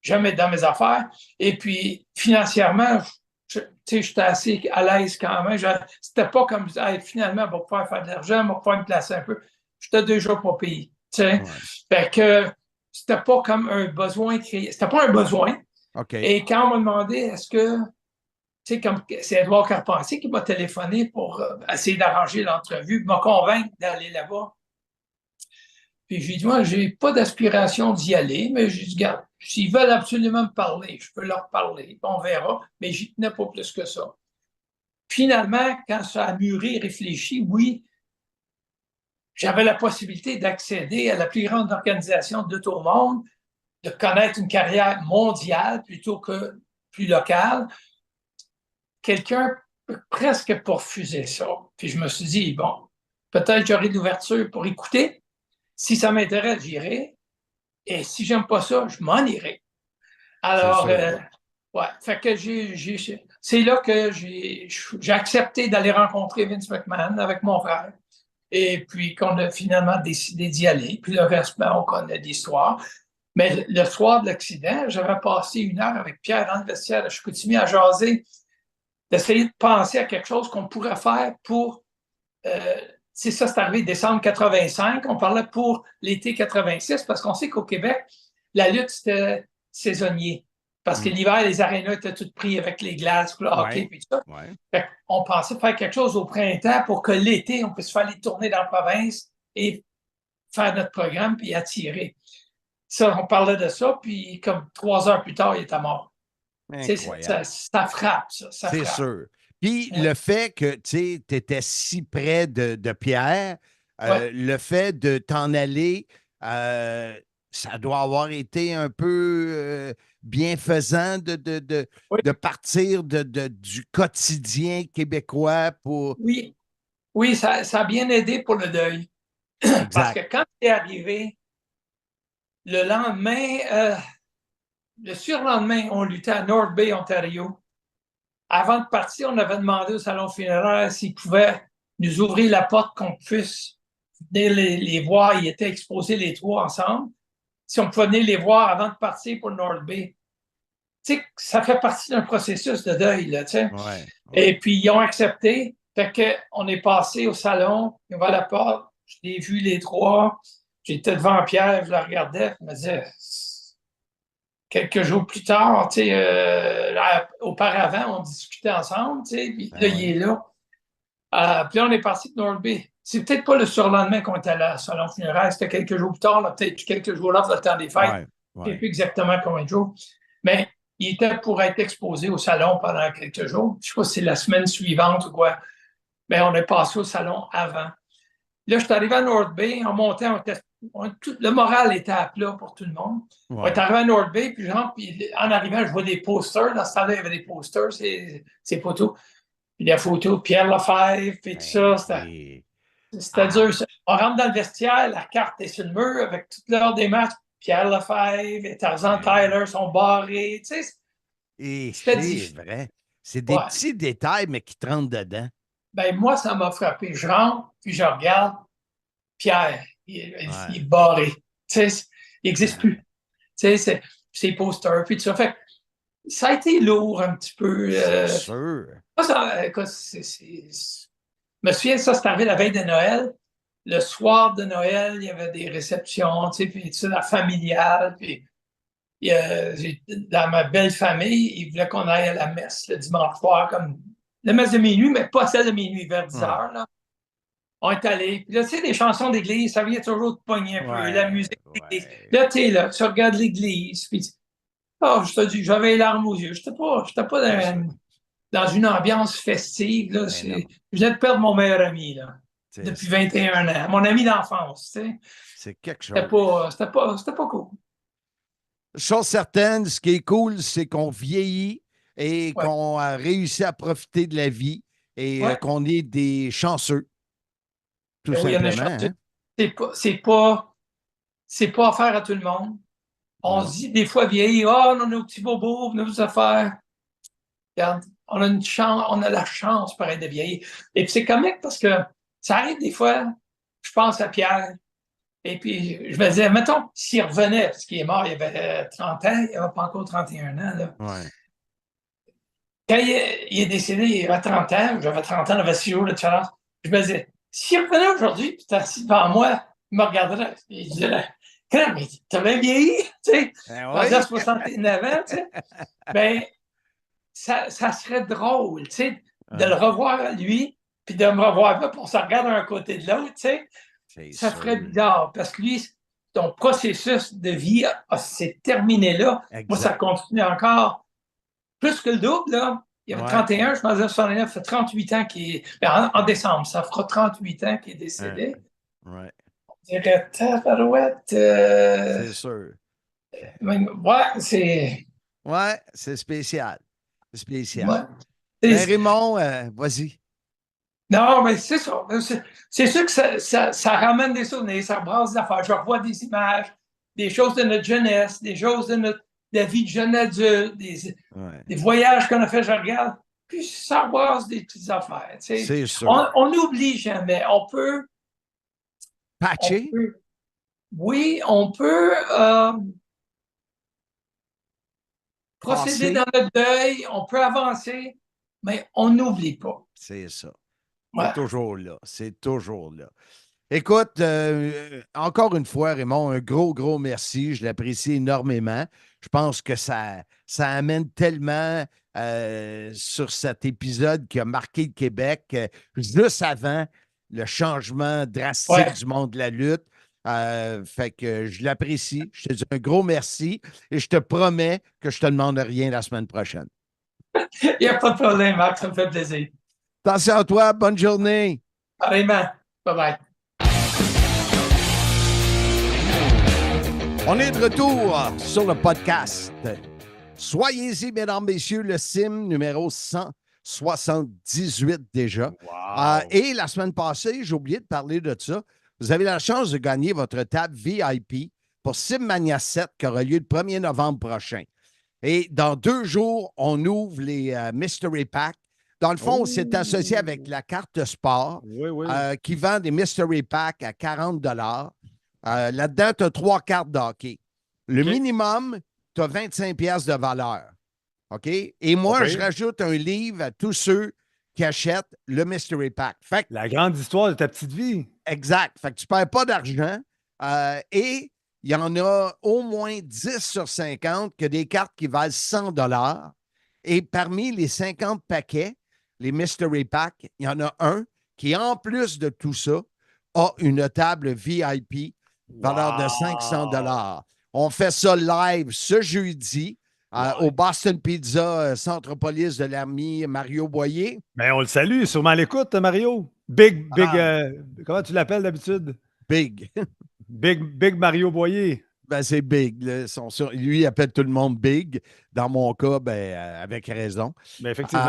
jamais dans mes affaires. Et puis, financièrement, j'étais assez à l'aise quand même. C'était pas comme, hey, finalement, on va pouvoir faire de l'argent, on va pouvoir me placer un peu. J'étais déjà pas payé. Fait que c'était pas comme un besoin créé. C'était pas un besoin. Okay. Et quand on m'a demandé, est-ce que, comme c'est Edouard Carpentier qui m'a téléphoné pour essayer d'arranger l'entrevue, me convaincre d'aller là-bas. Puis j'ai dit, moi, j'ai pas d'aspiration d'y aller, mais j'ai dit, regarde, s'ils veulent absolument me parler, je peux leur parler, on verra, mais j'y tenais pas plus que ça. Finalement, quand ça a mûri, réfléchi, oui, j'avais la possibilité d'accéder à la plus grande organisation de tout le monde, de connaître une carrière mondiale plutôt que plus locale. Quelqu'un peut presque pas refuser ça. Puis je me suis dit, bon, peut-être j'aurai de l'ouverture pour écouter. Si ça m'intéresse, j'irai. Et si j'aime pas ça, je m'en irai. Alors, fait que c'est là que j'ai accepté d'aller rencontrer Vince McMahon avec mon frère. Et puis qu'on a finalement décidé d'y aller. Puis le reste, on connaît l'histoire. Mais le soir de l'accident, j'avais passé 1 heure avec Pierre dans le vestiaire de Chicoutimi à jaser, d'essayer de penser à quelque chose qu'on pourrait faire pour... c'est ça, c'est arrivé décembre 85. On parlait pour l'été 86 parce qu'on sait qu'au Québec, la lutte, c'était saisonnier. Parce que l'hiver, les arénas étaient toutes prises avec les glaces, le hockey et tout ça. On pensait faire quelque chose au printemps pour que l'été, on puisse faire les tournées dans la province et faire notre programme puis attirer. Ça, on parlait de ça, puis comme 3 heures plus tard, il était mort. Ça frappe, ça. C'est sûr. Puis le fait que tu étais si près de Pierre, le fait de t'en aller, ça doit avoir été un peu bienfaisant de partir du quotidien québécois pour. Oui, ça a bien aidé pour le deuil. Parce que quand c'est arrivé, le lendemain, le surlendemain, on luttait à North Bay, Ontario. Avant de partir, on avait demandé au salon funéraire s'ils pouvaient nous ouvrir la porte qu'on puisse venir les voir. Ils étaient exposés les trois ensemble. Si on pouvait venir les voir avant de partir pour North Bay. Tu sais, ça fait partie d'un processus de deuil, là, tu sais. Ouais. Et puis, ils ont accepté. Fait qu'on est passé au salon, ils ont ouvert la porte, je les ai vus les trois. J'étais devant Pierre, je le regardais, je me disais, quelques jours plus tard, tu sais, auparavant, on discutait ensemble, tu sais, puis là, il est là. Puis là, on est parti de North Bay. C'est peut-être pas le surlendemain qu'on était à la salon funéraire, c'était quelques jours plus tard, peut-être quelques jours là, pour le temps des fêtes. Je ne sais plus exactement combien de jours. Mais il était pour être exposé au salon pendant quelques jours. Je ne sais pas si c'est la semaine suivante ou quoi. Mais on est passé au salon avant. Là, je suis arrivé à North Bay, on montait, le moral était à plat pour tout le monde. On est arrivé à North Bay, puis en arrivant, je vois des posters. Dans ce temps-là, il y avait des posters, c'est photos. Puis la photo de Pierre Lefebvre, puis tout ça, c'était dur. On rentre dans le vestiaire, la carte est sur le mur avec toute l'heure des matchs. Pierre Lefebvre et Tarzan Tyler sont barrés, tu sais. Et c'est vrai. C'est des petits détails, mais qui te rentrent dedans. Ben, moi, ça m'a frappé. Je rentre, puis je regarde. Pierre, il est barré. Tu sais, il n'existe plus. Tu sais, c'est posters, puis tout ça. Fait ça a été lourd un petit peu. C'est sûr. Je me souviens, ça, c'est arrivé la veille de Noël. Le soir de Noël, il y avait des réceptions, tu sais, puis tout ça, la familiale. Puis, dans ma belle famille, ils voulaient qu'on aille à la messe le dimanche soir, comme la messe de minuit, mais pas celle de minuit, vers 10 heures. Là. On est allé. Puis là, tu sais, les chansons d'église, ça vient toujours de pogner un peu, la musique d'église. Là, tu es là, tu regardes l'église, puis je te dis, j'avais les larmes aux yeux. Je n'étais pas dans une ambiance festive. Là. Je venais de perdre mon meilleur ami, là, depuis 21 ans. Mon ami d'enfance, tu sais. C'est quelque chose. C'était pas cool. Chose certaine, ce qui est cool, c'est qu'on vieillit et qu'on a réussi à profiter de la vie et qu'on est des chanceux. Tout simplement. Hein? C'est pas affaire à tout le monde. On se dit des fois vieillir, on a nos petits bobos, nos affaires. Regarde, on a la chance pareil de vieillir. Et puis c'est comique parce que ça arrive des fois, je pense à Pierre. Et puis, je me disais, mettons, s'il revenait, parce qu'il est mort, il avait 30 ans, il n'avait pas encore 31 ans. Là. Quand il est décédé, il avait 30 ans, j'avais 30 ans, on avait 6 jours de différence. Je me disais, s'il revenait aujourd'hui, puis tu es assis devant moi, il me regarderait, il dirait, quand mais t'avais vieilli, tu sais, à 69 ans, tu sais. Ben, ça serait drôle, tu sais, de le revoir lui, puis de me revoir là, pour se regarder d'un côté de l'autre, tu sais. Ça ferait bizarre, parce que lui, ton processus de vie s'est terminé là. Moi, ça continue encore plus que le double, là. Il y avait 31, je pense que 69, ça fait 38 ans qu'il est... En décembre, ça fera 38 ans qu'il est décédé. On dirait tabarouette. C'est sûr. C'est... Ouais, c'est spécial. C'est spécial. Ouais. Raymond, vas-y. Non, mais c'est ça. C'est sûr que ça ramène des souvenirs, ça brasse des affaires. Je revois des images, des choses de notre jeunesse, des choses de la vie de jeune adulte, des voyages qu'on a fait, je regarde, puis ça brasse des petites affaires. C'est sûr. On n'oublie jamais. On peut... Patcher? Oui, on peut procéder dans le deuil, on peut avancer, mais on n'oublie pas. C'est ça. C'est toujours là. C'est toujours là. Écoute, encore une fois, Raymond, un gros merci. Je l'apprécie énormément. Je pense que ça amène tellement sur cet épisode qui a marqué le Québec juste avant le changement drastique du monde de la lutte. Fait que je l'apprécie. Je te dis un gros merci et je te promets que je te demande rien la semaine prochaine. Il n'y a pas de problème, Marc, ça me fait plaisir. Attention à toi, bonne journée. Pareillement. Bye-bye. On est de retour sur le podcast. Soyez-y, mesdames, messieurs, le sim numéro 178 déjà. Wow. Et la semaine passée, j'ai oublié de parler de ça. Vous avez la chance de gagner votre table VIP pour SimMania 7 qui aura lieu le 1er novembre prochain. Et dans 2 jours, on ouvre les Mystery Packs. Dans le fond, c'est associé avec la carte sport qui vend des Mystery Packs à 40 $. Là-dedans, tu as 3 cartes de hockey. Le minimum, tu as 25 pièces de valeur. OK? Et moi, je rajoute un livre à tous ceux qui achètent le Mystery Pack. Fait que, la grande histoire de ta petite vie. Exact. Fait que tu ne perds pas d'argent. Et il y en a au moins 10 sur 50 qui ont des cartes qui valent 100 $. Et parmi les 50 paquets, les Mystery Pack, il y en a un qui, en plus de tout ça, a une table VIP valeur de 500 $. On fait ça live ce jeudi au Boston Pizza, Centropolis de l'ami Mario Boyer. Ben, on le salue, sûrement à l'écoute, Mario. Big, comment tu l'appelles d'habitude? Big. Big Mario Boyer. Ben, c'est Big. Lui, il appelle tout le monde Big. Dans mon cas, avec raison. Ben, effectivement.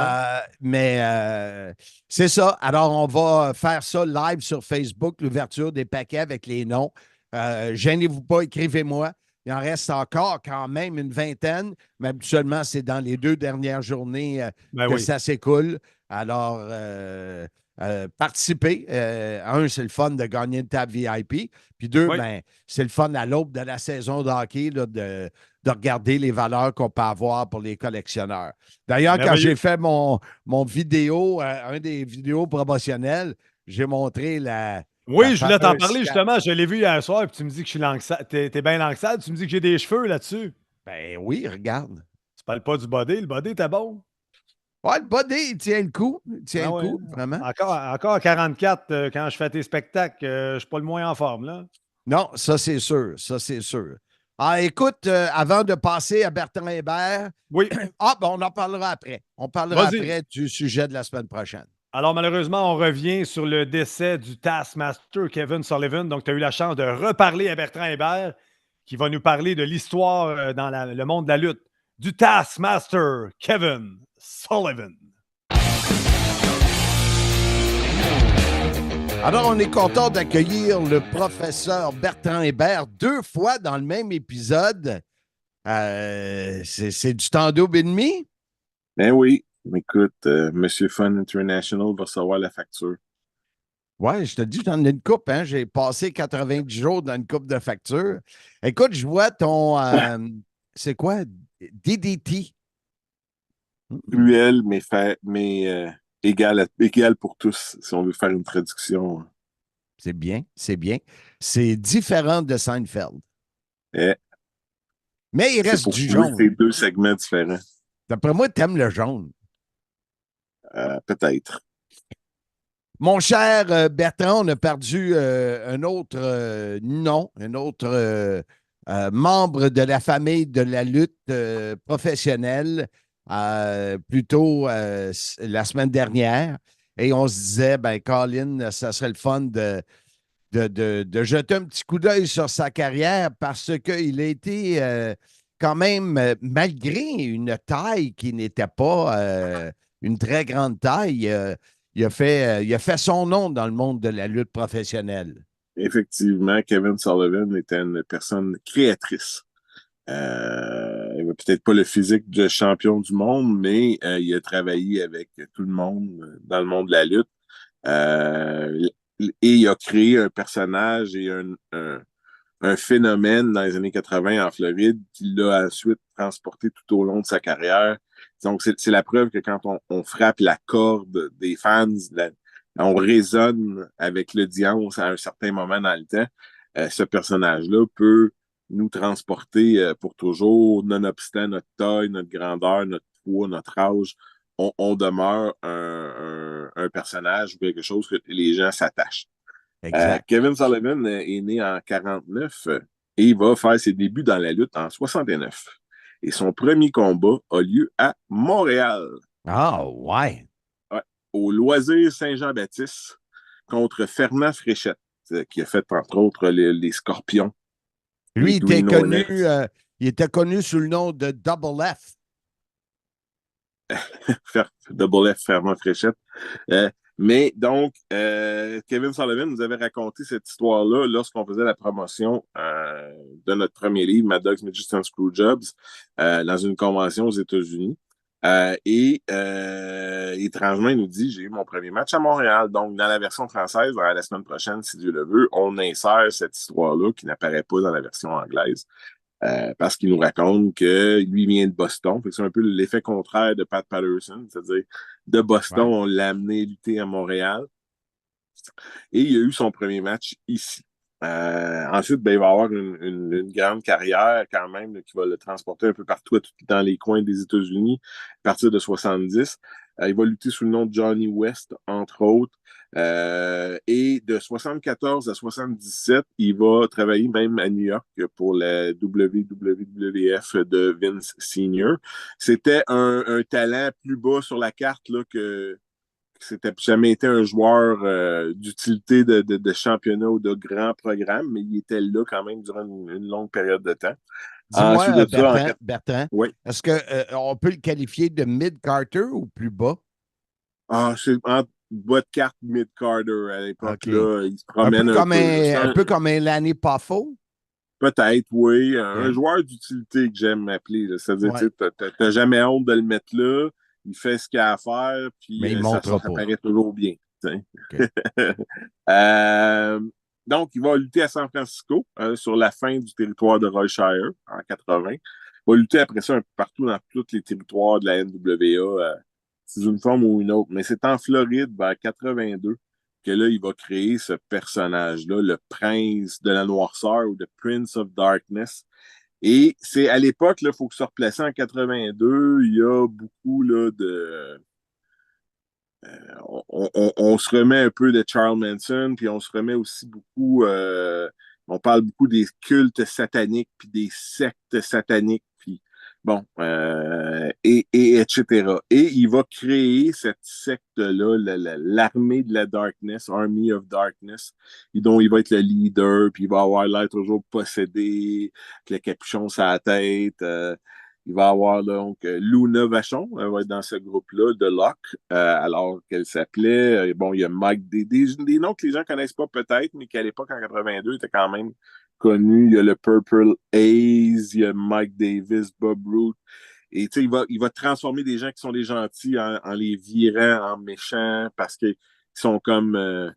C'est ça. Alors, on va faire ça live sur Facebook, l'ouverture des paquets avec les noms. Gênez-vous pas, écrivez-moi. Il en reste encore quand même une vingtaine, mais habituellement, c'est dans les 2 dernières journées que ça s'écoule. Alors, participez. Un, c'est le fun de gagner une table VIP. Puis 2, c'est le fun à l'aube de la saison de hockey là, de regarder les valeurs qu'on peut avoir pour les collectionneurs. D'ailleurs, quand j'ai fait mon vidéo, un des vidéos promotionnelles, j'ai montré la... Oui, je voulais t'en parler justement. Je l'ai vu hier soir, puis tu me dis que je suis langue-sale. T'es bien langue-sale. Tu me dis que j'ai des cheveux là-dessus. Ben oui, regarde. Tu parles pas du body. Le body, t'es bon. Ouais, le body, il tient le coup. Il tient le coup, vraiment. Encore à 44, quand je fais tes spectacles, je suis pas le moins en forme, là. Non, ça, c'est sûr. Ça, c'est sûr. Ah, écoute, avant de passer à Bertrand Hébert. Oui. On en parlera après. On parlera après du sujet de la semaine prochaine. Alors, malheureusement, on revient sur le décès du Taskmaster Kevin Sullivan. Donc, tu as eu la chance de reparler à Bertrand Hébert, qui va nous parler de l'histoire dans le monde de la lutte du Taskmaster Kevin Sullivan. Alors, on est content d'accueillir le professeur Bertrand Hébert 2 fois dans le même épisode. C'est du temps double et demi? Ben oui. Écoute, Monsieur Fun International va recevoir la facture. Oui, je te dis, j'en ai une coupe. Hein? J'ai passé 90 jours dans une coupe de facture. Écoute, je vois ton... c'est quoi? DDT. Cruel, mais égal pour tous, si on veut faire une traduction. C'est bien, c'est bien. C'est différent de Seinfeld. Mais il reste du jaune. C'est 2 segments différents. D'après moi, t'aimes le jaune. Peut-être. Mon cher Bertrand, on a perdu un autre membre de la famille de la lutte professionnelle, plutôt la semaine dernière. Et on se disait, Colin, ça serait le fun de jeter un petit coup d'œil sur sa carrière parce qu'il a été quand même, malgré une taille qui n'était pas une très grande taille, il a fait son nom dans le monde de la lutte professionnelle. Effectivement, Kevin Sullivan était une personne créatrice. Il n'avait peut-être pas le physique de champion du monde, mais il a travaillé avec tout le monde dans le monde de la lutte. Et il a créé un personnage et un phénomène dans les années 80 en Floride qu'il a ensuite transporté tout au long de sa carrière. Donc, c'est la preuve que quand on frappe la corde des fans, on résonne avec l'audience à un certain moment dans le temps. Ce personnage-là peut nous transporter pour toujours, nonobstant notre taille, notre grandeur, notre poids, notre âge. On demeure un personnage ou quelque chose que les gens s'attachent. Kevin Sullivan est né en 49 et il va faire ses débuts dans la lutte en 69. Et son premier combat a lieu à Montréal. Ah, ouais. Ouais, au Loisir Saint-Jean-Baptiste contre Fernand Fréchette, qui a fait, entre autres, les Scorpions. Lui, il était connu sous le nom de Double F. Double F, Fernand Fréchette. Mais donc, Kevin Sullivan nous avait raconté cette histoire-là lorsqu'on faisait la promotion de notre premier livre, Mad Dogs, Midgets and Screwjobs, dans une convention aux États-Unis. Étrangement, il nous dit, j'ai eu mon premier match à Montréal. Donc, dans la version française, la semaine prochaine, si Dieu le veut, on insère cette histoire-là qui n'apparaît pas dans la version anglaise. Parce qu'il nous raconte que lui vient de Boston. C'est un peu l'effet contraire de Pat Patterson, c'est-à-dire de Boston, on l'a amené lutter à Montréal. Et il a eu son premier match ici. Ensuite, il va avoir une grande carrière quand même qui va le transporter un peu partout dans les coins des États-Unis à partir de 70. Il va lutter sous le nom de Johnny West, entre autres. Et de 74 à 77, il va travailler même à New York pour la WWF de Vince Senior. C'était un talent plus bas sur la carte là, que c'était jamais été un joueur d'utilité de championnat ou de grand programme, mais il était là quand même durant une longue période de temps. Dis-moi, Bertrand, oui. Est-ce qu'on peut le qualifier de mid-Carter ou plus bas? C'est entre bas de carte mid-Carter à l'époque. Là, il se promène un peu comme un Lanny Poffo? Peut-être, oui. Un joueur d'utilité que j'aime m'appeler. C'est-à-dire, tu n'as jamais honte de le mettre là. Il fait ce qu'il a à faire, puis ça paraît toujours bien. Okay. Donc, il va lutter à San Francisco sur la fin du territoire de Royshire en 80. Il va lutter après ça un peu partout dans tous les territoires de la NWA, sous une forme ou une autre. Mais c'est en Floride, vers 82, que là, il va créer ce personnage-là, le prince de la noirceur ou le Prince of Darkness. Et c'est à l'époque, il faut que se replacer en 82, il y a beaucoup là, de... on se remet un peu de Charles Manson, puis on se remet aussi beaucoup... on parle beaucoup des cultes sataniques, puis des sectes sataniques, puis bon, etc. Et il va créer cette secte-là, l'armée de la Darkness, Army of Darkness, dont il va être le leader, puis il va avoir l'air toujours possédé, avec le capuchon sur la tête. Il va avoir donc Luna Vachon, elle va être dans ce groupe-là, de Locke, alors qu'elle s'appelait. Bon, il y a Mike, des noms que les gens connaissent pas peut-être, mais qu'à l'époque, en 82, étaient quand même connu, il y a le Purple Haze, il y a Mike Davis, Bob Root. Et tu sais, il va transformer des gens qui sont des gentils en les virant en méchants parce qu'ils sont comme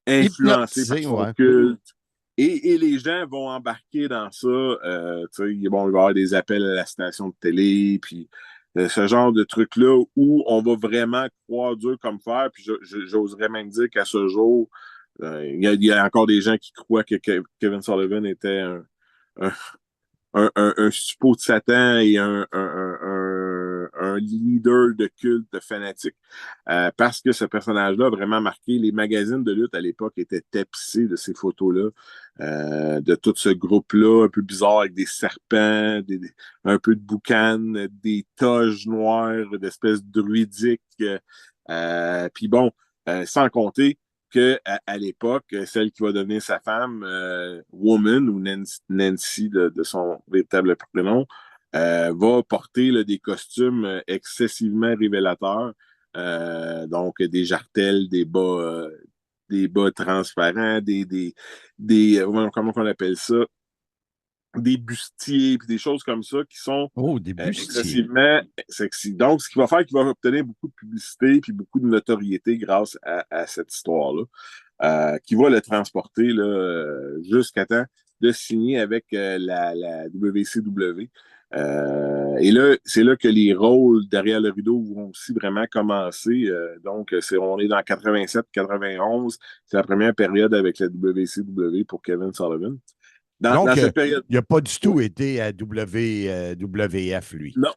influencés par son culte. Et les gens vont embarquer dans ça. Tu sais, bon, il va y avoir des appels à la station de télé, puis ce genre de truc-là où on va vraiment croire dur comme fer. Puis j'oserais même dire qu'à ce jour, il y a encore des gens qui croient que Kevin Sullivan était un suppôt de Satan et un leader de culte fanatique. Parce que ce personnage-là a vraiment marqué. Les magazines de lutte à l'époque étaient tapissés de ces photos-là, de tout ce groupe-là, un peu bizarre avec des serpents, un peu de boucanes, des toges noires, d'espèces druidiques. Puis bon, sans compter qu'à l'époque, celle qui va devenir sa femme, Woman, ou Nancy de son véritable prénom, va porter là, des costumes excessivement révélateurs, donc des jartelles, des bas transparents, comment on appelle ça? Des bustiers, puis des choses comme ça qui sont excessivement sexy. Donc, ce qui va faire qu'il va obtenir beaucoup de publicité puis beaucoup de notoriété grâce à cette histoire-là, qui va le transporter là, jusqu'à temps de signer avec la WCW. Et là, c'est là que les rôles derrière le rideau vont aussi vraiment commencer. Donc, on est dans 87-91. C'est la première période avec la WCW pour Kevin Sullivan. Donc, il n'a pas du tout été à WWF, lui. Non.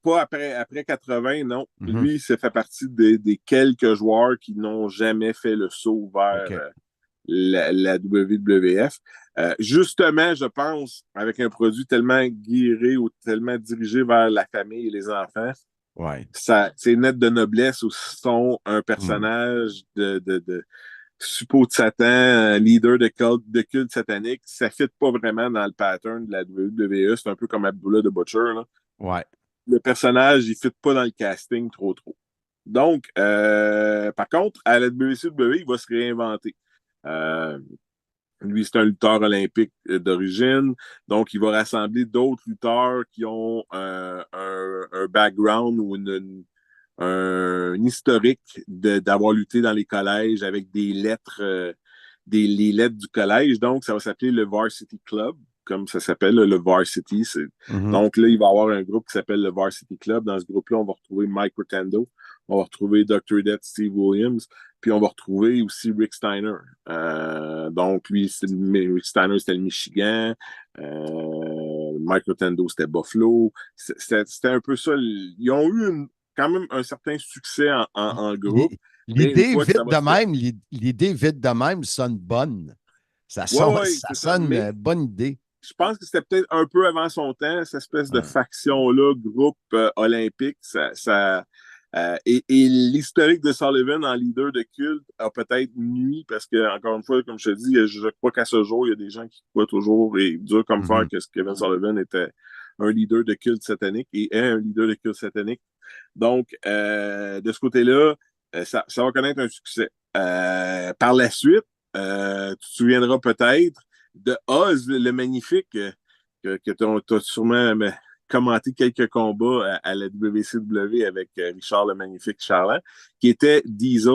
Pas après 80, non. Lui, ça fait partie des quelques joueurs qui n'ont jamais fait le saut vers la WWF. Justement, je pense, avec un produit tellement guiré ou tellement dirigé vers la famille et les enfants, c'est net de noblesse où sont un personnage de suppôt de Satan, leader de culte satanique. Ça ne fit pas vraiment dans le pattern de la WWE. C'est un peu comme Abdullah de Butcher. Là. Ouais. Le personnage, il ne fit pas dans le casting trop. Donc, par contre, à la WCW, il va se réinventer. Lui, c'est un lutteur olympique d'origine. Donc, il va rassembler d'autres lutteurs qui ont un background ou un historique d'avoir lutté dans les collèges avec des lettres, les lettres du collège. Donc, ça va s'appeler le Varsity Club, comme ça s'appelle, le Varsity. Donc, là, il va y avoir un groupe qui s'appelle le Varsity Club. Dans ce groupe-là, on va retrouver Mike Rotando, on va retrouver Dr. Death, Steve Williams, puis on va retrouver aussi Rick Steiner. Donc, lui, Rick Steiner, c'était le Michigan. Mike Rotando, c'était Buffalo. C'était un peu ça. Ils ont eu quand même un certain succès en groupe. L'idée vite de même sonne bonne. Ça sonne bonne idée. Je pense que c'était peut-être un peu avant son temps, cette espèce de faction-là, groupe olympique. Et l'historique de Sullivan en leader de culte a peut-être nuit parce que, encore une fois, comme je te dis, je crois qu'à ce jour, il y a des gens qui croient toujours et dur comme faire que Kevin Sullivan était un leader de culte satanique et est un leader de culte satanique. Donc, de ce côté-là, ça va connaître un succès. Par la suite, tu te souviendras peut-être de Oz, le magnifique, que tu as sûrement commenté quelques combats à la WCW avec Richard le Magnifique Charland, qui était Diesel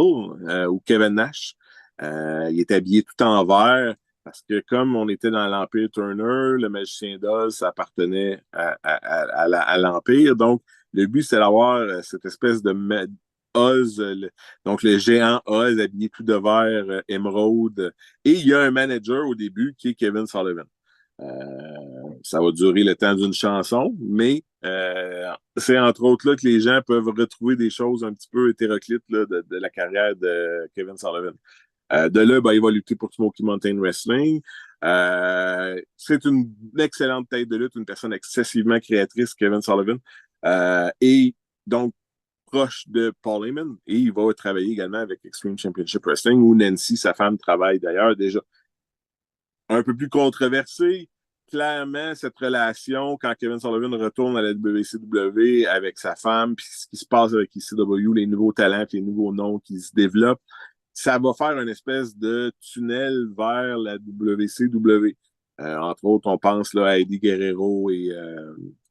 ou Kevin Nash. Il était habillé tout en vert parce que comme on était dans l'Empire Turner, le magicien d'Oz appartenait à l'Empire. Donc, le but, c'est d'avoir cette espèce de Oz, donc le géant Oz habillé tout de vert, émeraude. Et il y a un manager au début qui est Kevin Sullivan. Ça va durer le temps d'une chanson, mais c'est entre autres là que les gens peuvent retrouver des choses un petit peu hétéroclites là, de la carrière de Kevin Sullivan. De là, il va lutter pour Smoky Mountain Wrestling. C'est une excellente tête de lutte, une personne excessivement créatrice, Kevin Sullivan. Et donc, proche de Paul Heyman. Et il va travailler également avec Extreme Championship Wrestling, où Nancy, sa femme, travaille d'ailleurs déjà. Un peu plus controversé, clairement, cette relation, quand Kevin Sullivan retourne à la WCW avec sa femme, puis ce qui se passe avec ECW, les nouveaux talents, les nouveaux noms qui se développent, ça va faire une espèce de tunnel vers la WCW. Entre autres, on pense là, à Eddie Guerrero et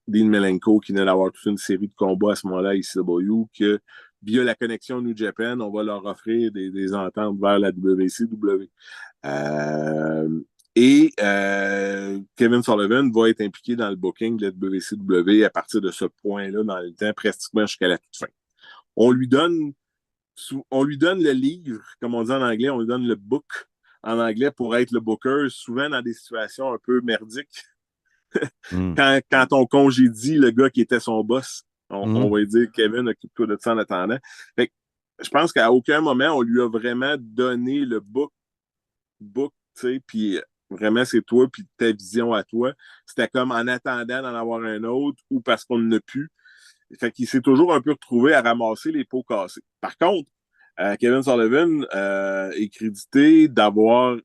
Dean Malenko qui venaient d'avoir toute une série de combats à ce moment-là à ECW, que via la connexion New Japan, on va leur offrir des ententes vers la WCW. Kevin Sullivan va être impliqué dans le booking de la WCW à partir de ce point-là dans le temps, pratiquement jusqu'à la toute fin. On lui donne le livre, comme on dit en anglais, on lui donne le book en anglais pour être le booker, souvent dans des situations un peu merdiques. Quand on congédie le gars qui était son boss, on va lui dire Kevin, occupe-toi de ça en attendant. Fait que, je pense qu'à aucun moment on lui a vraiment donné le book, tu sais, puis vraiment c'est toi, puis ta vision à toi. C'était comme en attendant d'en avoir un autre ou parce qu'on n'a plus. Fait qu'il s'est toujours un peu retrouvé à ramasser les pots cassés. Par contre, Kevin Sullivan est crédité d'avoir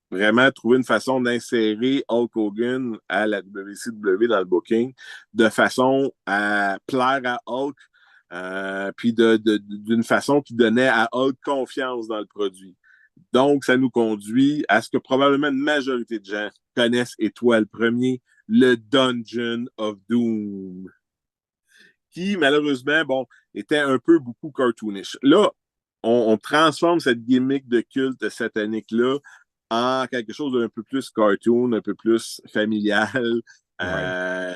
vraiment trouvé une façon d'insérer Hulk Hogan à la WCW dans le booking de façon à plaire à Hulk, puis d'une façon qui donnait à Hulk confiance dans le produit. Donc, ça nous conduit à ce que probablement une majorité de gens connaissent, et toi le premier, le Dungeon of Doom, qui, malheureusement, était un peu beaucoup cartoonish. Là, on transforme cette gimmick de culte satanique-là en quelque chose d'un peu plus cartoon, un peu plus familial.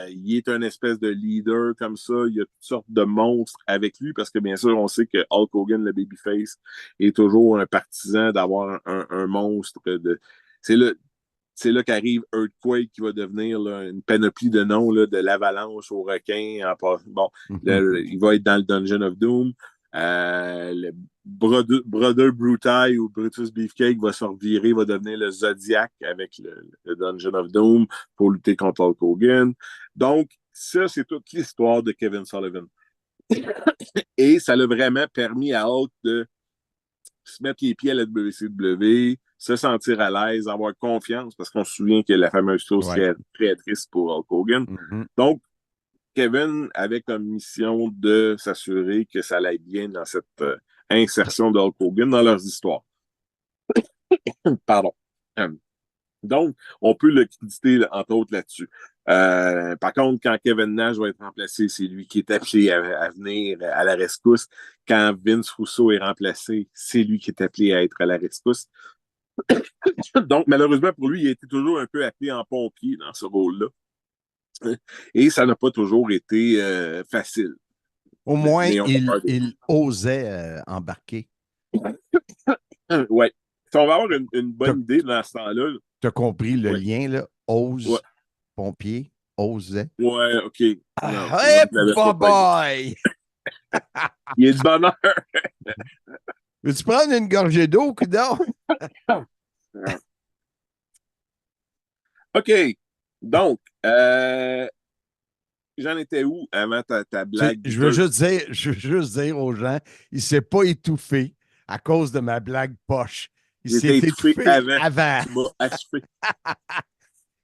Il est une espèce de leader comme ça. Il y a toutes sortes de monstres avec lui parce que, bien sûr, on sait que Hulk Hogan, le babyface, est toujours un partisan d'avoir un monstre. C'est là qu'arrive Earthquake qui va devenir là, une panoplie de noms, là, de l'avalanche au requin. Il va être dans le Dungeon of Doom. Le Brother Brutai ou Brutus Beefcake va se revirer, va devenir le Zodiac avec le Dungeon of Doom pour lutter contre Hulk Hogan. Donc, ça, c'est toute l'histoire de Kevin Sullivan. Et ça l'a vraiment permis à Hulk de se mettre les pieds à la WCW, se sentir à l'aise, avoir confiance, parce qu'on se souvient que la fameuse chose très triste pour Hulk Hogan. Donc, Kevin avait comme mission de s'assurer que ça allait bien dans cette insertion de Hulk Hogan dans leurs histoires. Pardon. Donc, on peut le créditer, entre autres, là-dessus. Par contre, quand Kevin Nash va être remplacé, c'est lui qui est appelé à venir à la rescousse. Quand Vince Russo est remplacé, c'est lui qui est appelé à être à la rescousse. Donc, malheureusement pour lui, il a été toujours un peu appelé en pompier dans ce rôle-là. Et ça n'a pas toujours été facile. Au moins, il osait embarquer. Oui. Si on va avoir une bonne idée dans ce temps-là. Tu as compris le lien, là? Ose, pompier, osait. Ouais, OK. Hey, boy! Il est de bonne heure. Veux-tu prendre une gorgée d'eau, coudonc? OK. Donc, j'en étais où avant ta blague? Je veux juste dire aux gens, il ne s'est pas étouffé à cause de ma blague poche. Il s'est étouffé avant.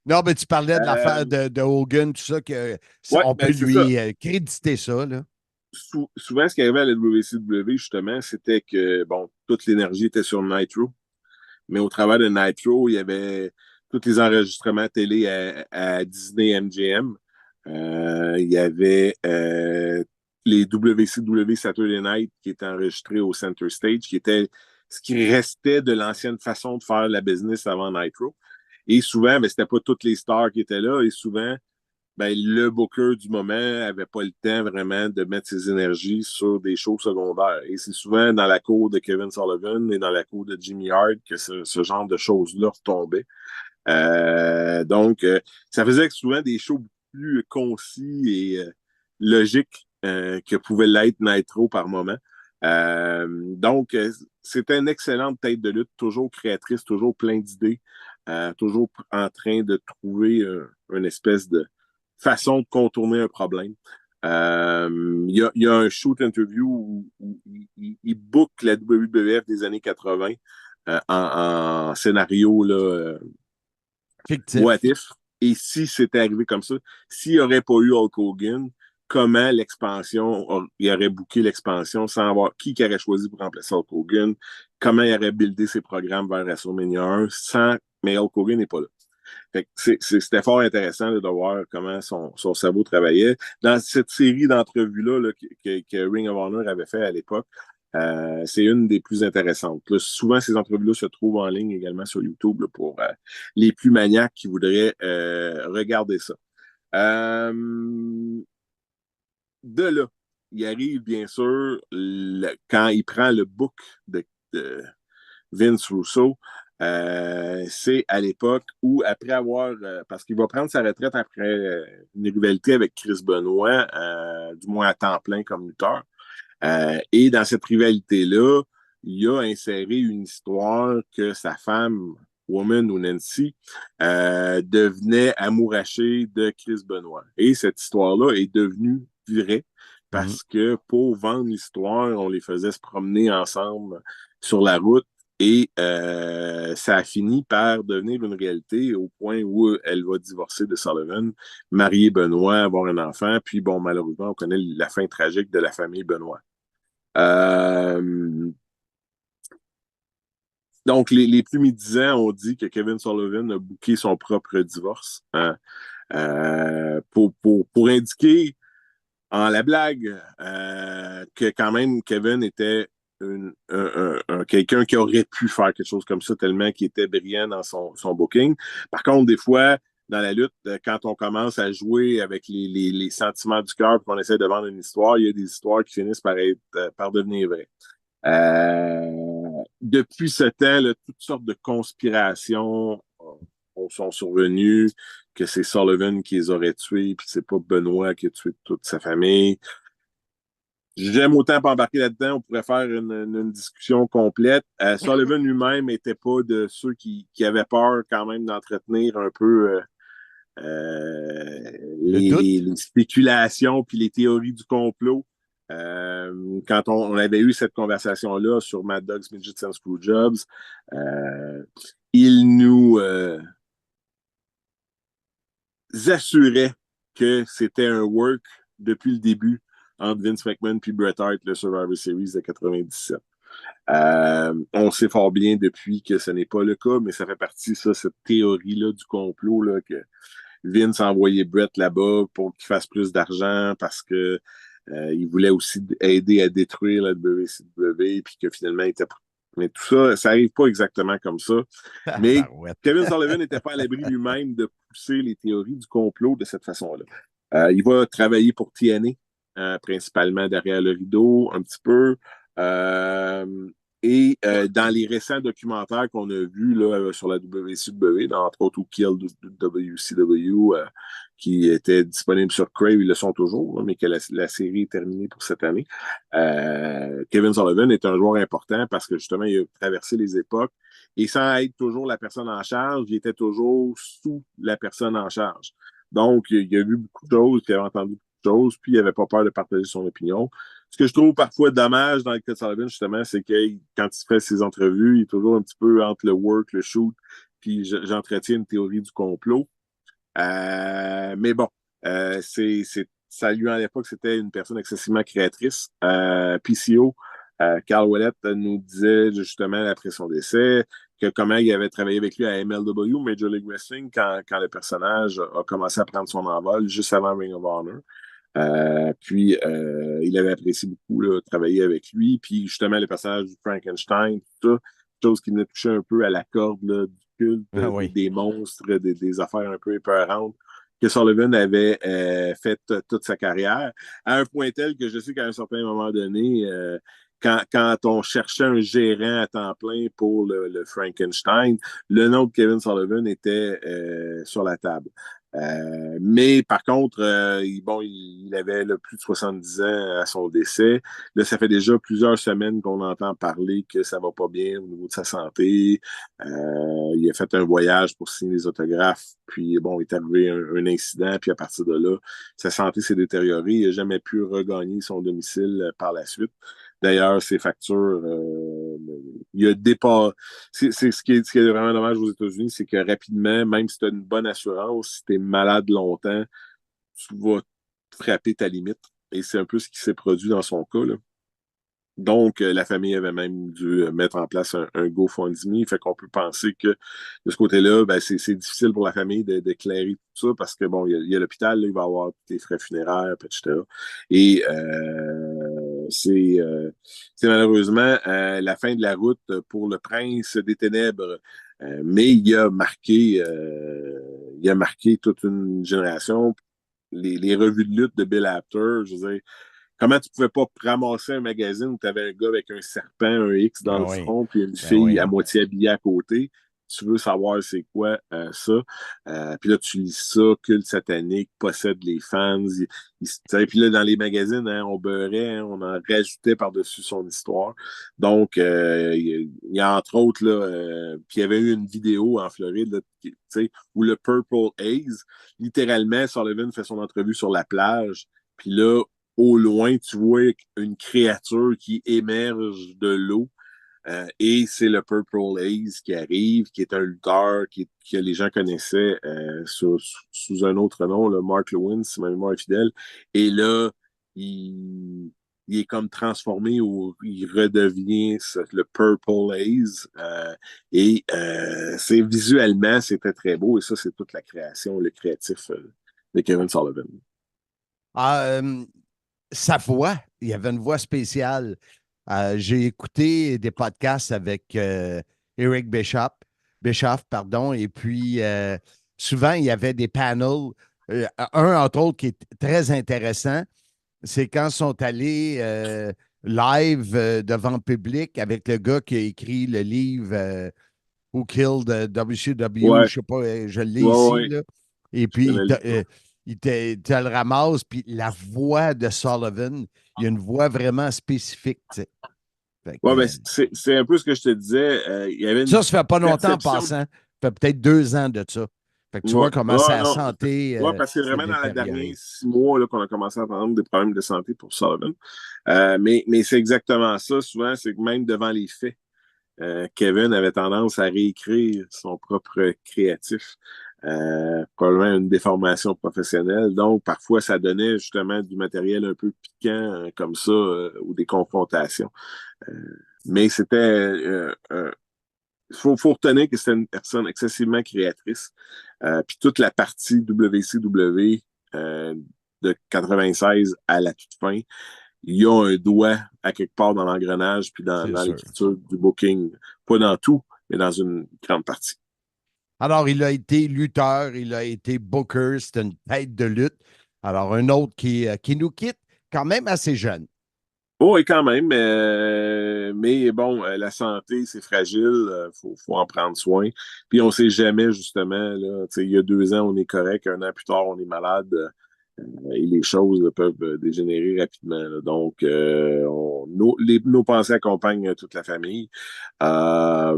Non, mais tu parlais de l'affaire de Hogan, tout ça, on peut lui créditer ça, là. Souvent, ce qui arrivait à la WCW, justement, c'était que, bon, toute l'énergie était sur Nitro. Mais au travers de Nitro, il y avait tous les enregistrements télé à Disney MGM. Il y avait les WCW Saturday Night qui étaient enregistrés au Center Stage, qui était ce qui restait de l'ancienne façon de faire la business avant Nitro. Et souvent, c'était pas toutes les stars qui étaient là. Et souvent, le booker du moment n'avait pas le temps vraiment de mettre ses énergies sur des shows secondaires. Et c'est souvent dans la cour de Kevin Sullivan et dans la cour de Jimmy Hart que ce genre de choses-là retombaient. Donc, ça faisait souvent des shows plus concis et logiques que pouvait l'être Nitro par moment. Donc, c'était une excellente tête de lutte, toujours créatrice, toujours plein d'idées, toujours en train de trouver une espèce de façon de contourner un problème. Il y a un shoot interview où il book la WWF des années 80 en scénario là, what if. Et si c'était arrivé comme ça, s'il n'y aurait pas eu Hulk Hogan, comment l'expansion, il aurait booké l'expansion sans avoir qui aurait choisi pour remplacer Hulk Hogan, comment il aurait buildé ses programmes vers WrestleMania 1 mais Hulk Hogan n'est pas là. Fait que c'était fort intéressant de voir comment son cerveau travaillait. Dans cette série d'entrevues-là que Ring of Honor avait fait à l'époque, c'est une des plus intéressantes. Là, souvent, ces entrevues-là se trouvent en ligne également sur YouTube là, pour les plus maniaques qui voudraient regarder ça. De là, il arrive bien sûr quand il prend le book de Vince Russo. C'est à l'époque où, après avoir... parce qu'il va prendre sa retraite après une rivalité avec Chris Benoit, du moins à temps plein comme lutteur. Et dans cette rivalité-là, il a inséré une histoire que sa femme, Woman ou Nancy, devenait amourachée de Chris Benoit. Et cette histoire-là est devenue vraie parce que pour vendre l'histoire, on les faisait se promener ensemble sur la route. Et ça a fini par devenir une réalité au point où elle va divorcer de Sullivan, marier Benoit, avoir un enfant. Puis, bon, malheureusement, on connaît la fin tragique de la famille Benoit. Donc, les plus médisants ont dit que Kevin Sullivan a booké son propre divorce pour indiquer en la blague que quand même Kevin était quelqu'un qui aurait pu faire quelque chose comme ça tellement qu'il était brillant dans son booking. Par contre, des fois, dans la lutte, quand on commence à jouer avec les sentiments du cœur et qu'on essaie de vendre une histoire, il y a des histoires qui finissent par devenir vraies. Depuis ce temps, là, toutes sortes de conspirations sont survenues, que c'est Sullivan qui les aurait tués, puis c'est pas Benoit qui a tué toute sa famille. J'aime autant pas embarquer là-dedans. On pourrait faire une discussion complète. Sullivan lui-même n'était pas de ceux qui avaient peur quand même d'entretenir un peu les spéculations puis les théories du complot. Quand on avait eu cette conversation-là sur Mad Dogs, Midgets and Screwjobs, il nous assurait que c'était un work depuis le début entre Vince McMahon puis Bret Hart, le Survivor Series de 97. On sait fort bien depuis que ce n'est pas le cas, mais ça fait partie, ça, cette théorie-là du complot, là, que Vince a envoyé Bret là-bas pour qu'il fasse plus d'argent parce que il voulait aussi aider à détruire la WCW, puis que finalement, il était... Mais tout ça, ça n'arrive pas exactement comme ça. Mais Kevin Sullivan n'était pas à l'abri lui-même de pousser les théories du complot de cette façon-là. Il va travailler pour TNA, principalement derrière le rideau, un petit peu. Et dans les récents documentaires qu'on a vus là, sur la WCW, entre autres ou Kill WCW, qui était disponible sur Crave, ils le sont toujours, là, mais que la série est terminée pour cette année. Kevin Sullivan est un joueur important parce que justement, il a traversé les époques et sans être toujours la personne en charge, il était toujours sous la personne en charge. Donc, il a vu beaucoup de choses, puis il avait entendu beaucoup de choses, puis il n'avait pas peur de partager son opinion. Ce que je trouve parfois dommage dans le cas de Sullivan, justement, c'est que quand il fait ses entrevues, il est toujours un petit peu entre le work, le shoot, puis j'entretiens une théorie du complot. Mais bon, ça lui, à l'époque, c'était une personne excessivement créatrice. PCO, Carl Ouellet nous disait justement après son décès que comment il avait travaillé avec lui à MLW, Major League Wrestling, quand le personnage a commencé à prendre son envol juste avant Ring of Honor. Puis il avait apprécié beaucoup là, travailler avec lui. Puis justement, le personnage du Frankenstein, tout ça, chose qui venait toucher un peu à la corde là, du culte, des monstres, des affaires un peu épeurantes que Sullivan avait fait toute sa carrière, à un point tel que je sais qu'à un certain moment donné, quand on cherchait un gérant à temps plein pour le Frankenstein, le nom de Kevin Sullivan était sur la table. Mais par contre, il avait là, plus de 70 ans à son décès. Là, ça fait déjà plusieurs semaines qu'on entend parler que ça va pas bien au niveau de sa santé. Il a fait un voyage pour signer des autographes, puis bon, il est arrivé un incident, puis à partir de là, sa santé s'est détériorée. Il n'a jamais pu regagner son domicile par la suite. D'ailleurs, ses factures, il a dépassé. C'est ce qui est vraiment dommage aux États-Unis, c'est que rapidement, même si tu as une bonne assurance, si tu es malade longtemps, tu vas frapper ta limite. Et c'est un peu ce qui s'est produit dans son cas, là. Donc, la famille avait même dû mettre en place un GoFundMe. Fait qu'on peut penser que de ce côté-là, ben, c'est difficile pour la famille d'éclairer tout ça parce que, bon, il y a l'hôpital, là, il va avoir tous les frais funéraires, etc. Et c'est malheureusement la fin de la route pour le prince des ténèbres. Mais il a marqué toute une génération. Les revues de lutte de Bill Apter, je veux dire, comment tu pouvais pas ramasser un magazine où tu avais un gars avec un serpent, un X dans le front, puis une fille à moitié habillée à côté? Tu veux savoir c'est quoi ça. Puis là, tu lis ça, culte satanique, possède les fans. Puis là, dans les magazines, hein, on beurrait, hein, on en rajoutait par-dessus son histoire. Donc, il y a entre autres, là, puis il y avait eu une vidéo en Floride, là, où le Purple Haze, littéralement, Sullivan fait son entrevue sur la plage, puis là, au loin, tu vois une créature qui émerge de l'eau. Et c'est le Purple Haze qui arrive, qui est un lutteur que les gens connaissaient sous un autre nom, le Mark Lewin, si ma mémoire est fidèle. Et là, il est comme transformé ou il redevient le Purple Haze. Et c'est visuellement, c'était très beau. Et ça, c'est toute la création, le créatif de Kevin Sullivan. Sa voix, il y avait une voix spéciale. J'ai écouté des podcasts avec Eric Bischoff, et puis souvent, il y avait des panels. Un, entre autres, qui est très intéressant, c'est quand ils sont allés live devant le public avec le gars qui a écrit le livre Who Killed WCW, je ne sais pas, je l'ai ici. Là. Et puis, il te le ramasse, puis la voix de Sullivan, il y a une voix vraiment spécifique, tu sais. Oui, mais c'est un peu ce que je te disais. Il y avait ça fait pas longtemps en passant. Ça fait peut-être 2 ans de ça. Fait que tu vois comment sa santé. Oui, parce que c'est vraiment dans les derniers 6 mois là, qu'on a commencé à entendre des problèmes de santé pour Sullivan. Mais c'est exactement ça. Souvent, c'est que même devant les faits, Kevin avait tendance à réécrire son propre créatif. Probablement une déformation professionnelle. Donc, parfois, ça donnait justement du matériel un peu piquant comme ça ou des confrontations. Mais c'était... Il faut retenir que c'était une personne excessivement créatrice. Puis toute la partie WCW de 96 à la toute fin, il y a un doigt à quelque part dans l'engrenage puis dans l'écriture du booking. Pas dans tout, mais dans une grande partie. Alors, il a été lutteur, il a été booker, c'est une tête de lutte. Alors, un autre qui nous quitte quand même assez jeune. Oh, et quand même, mais bon, la santé, c'est fragile, faut en prendre soin. Puis on ne sait jamais, justement, là, il y a 2 ans, on est correct, 1 an plus tard, on est malade, et les choses peuvent dégénérer rapidement. Là. Donc, nos pensées accompagnent toute la famille.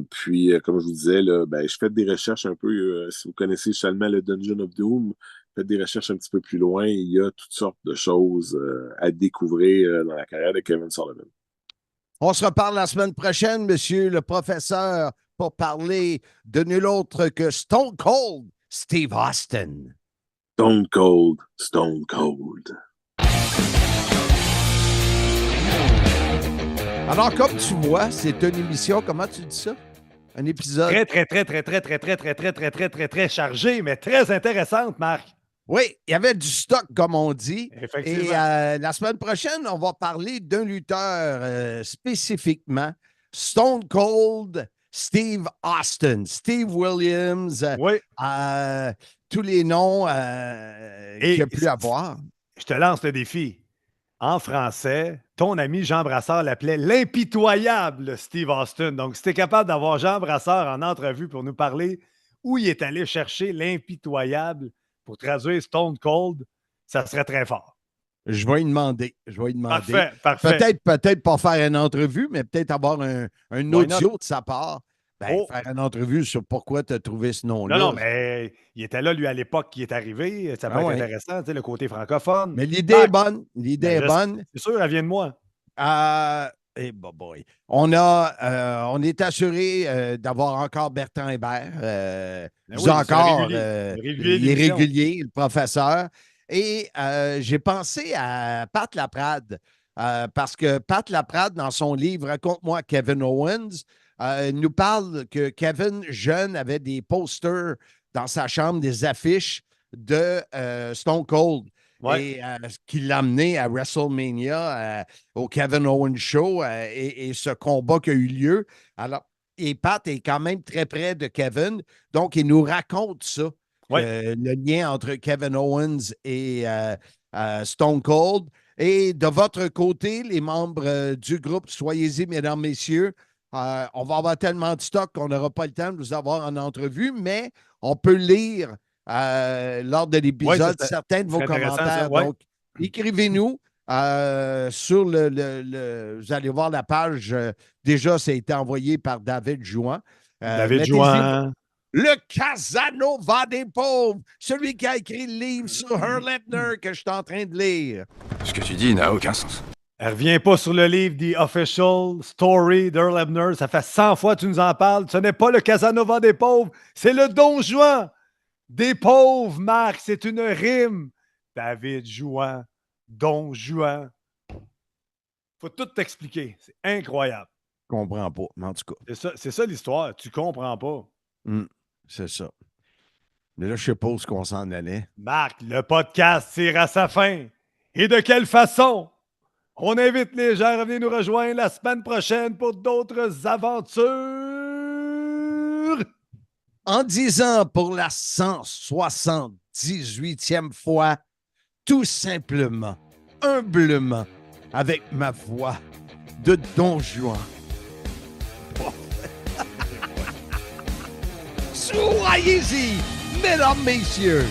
Puis, comme je vous disais, là, je fais des recherches un peu, si vous connaissez seulement le Dungeon of Doom, faites des recherches un petit peu plus loin, il y a toutes sortes de choses à découvrir dans la carrière de Kevin Sullivan. On se reparle la semaine prochaine, monsieur le professeur, pour parler de nul autre que Stone Cold Steve Austin. Stone Cold, Stone Cold. Alors, comme tu vois, c'est une émission, comment tu dis ça? Un épisode... Très chargé, mais très intéressante, Marc. Oui, il y avait du stock, comme on dit. Effectivement. Et la semaine prochaine, on va parler d'un lutteur spécifiquement, Stone Cold Steve Austin, Steve Williams, oui. Tous les noms qu'il a pu avoir. Je te lance le défi. En français, ton ami Jean Brassard l'appelait l'impitoyable Steve Austin. Donc, si tu es capable d'avoir Jean Brassard en entrevue pour nous parler où il est allé chercher l'impitoyable pour traduire Stone Cold, ça serait très fort. Je vais lui demander. Parfait. Peut-être pas faire une entrevue, mais peut-être avoir un audio de sa part. Faire une entrevue sur pourquoi tu as trouvé ce nom-là. Non, mais il était là, lui, à l'époque qui est arrivé. Ça peut être intéressant, tu sais, le côté francophone. Mais l'idée est bonne. L'idée est bonne. C'est sûr, elle vient de moi. On est assuré d'avoir encore Bertrand Hébert. Il est régulier, le professeur. Et j'ai pensé à Pat Laprade, parce que Pat Laprade, dans son livre « Raconte-moi Kevin Owens », nous parle que Kevin, jeune, avait des posters dans sa chambre, des affiches de Stone Cold. Ouais. Et qui l'a amené à WrestleMania, au Kevin Owens Show, et ce combat qui a eu lieu. Alors, et Pat est quand même très près de Kevin, donc il nous raconte ça, le lien entre Kevin Owens et Stone Cold. Et de votre côté, les membres du groupe, soyez-y, mesdames, messieurs, on va avoir tellement de stock qu'on n'aura pas le temps de vous avoir en entrevue, mais on peut lire lors de l'épisode certains de vos commentaires. Donc, écrivez-nous sur vous allez voir la page. Déjà, ça a été envoyé par David Jouan. David Jouan. Le Casanova des pauvres, celui qui a écrit le livre sur Earl Hebner que je suis en train de lire. Ce que tu dis n'a aucun sens. Elle revient pas sur le livre The Official Story d'Earl Hebner. Ça fait 100 fois que tu nous en parles. Ce n'est pas le Casanova des pauvres, c'est le Don Juan des pauvres, Marc. C'est une rime. David Jouan, Don Juan. Faut tout t'expliquer. C'est incroyable. Je comprends pas, mais en tout cas. C'est ça l'histoire. Tu comprends pas. C'est ça. Mais là, je sais pas où qu'on s'en allait. Marc, le podcast tire à sa fin. Et de quelle façon? On invite les gens à venir nous rejoindre la semaine prochaine pour d'autres aventures. En disant pour la 178e fois, tout simplement, humblement, avec ma voix de Don Juan. Soyez-y, mesdames, messieurs.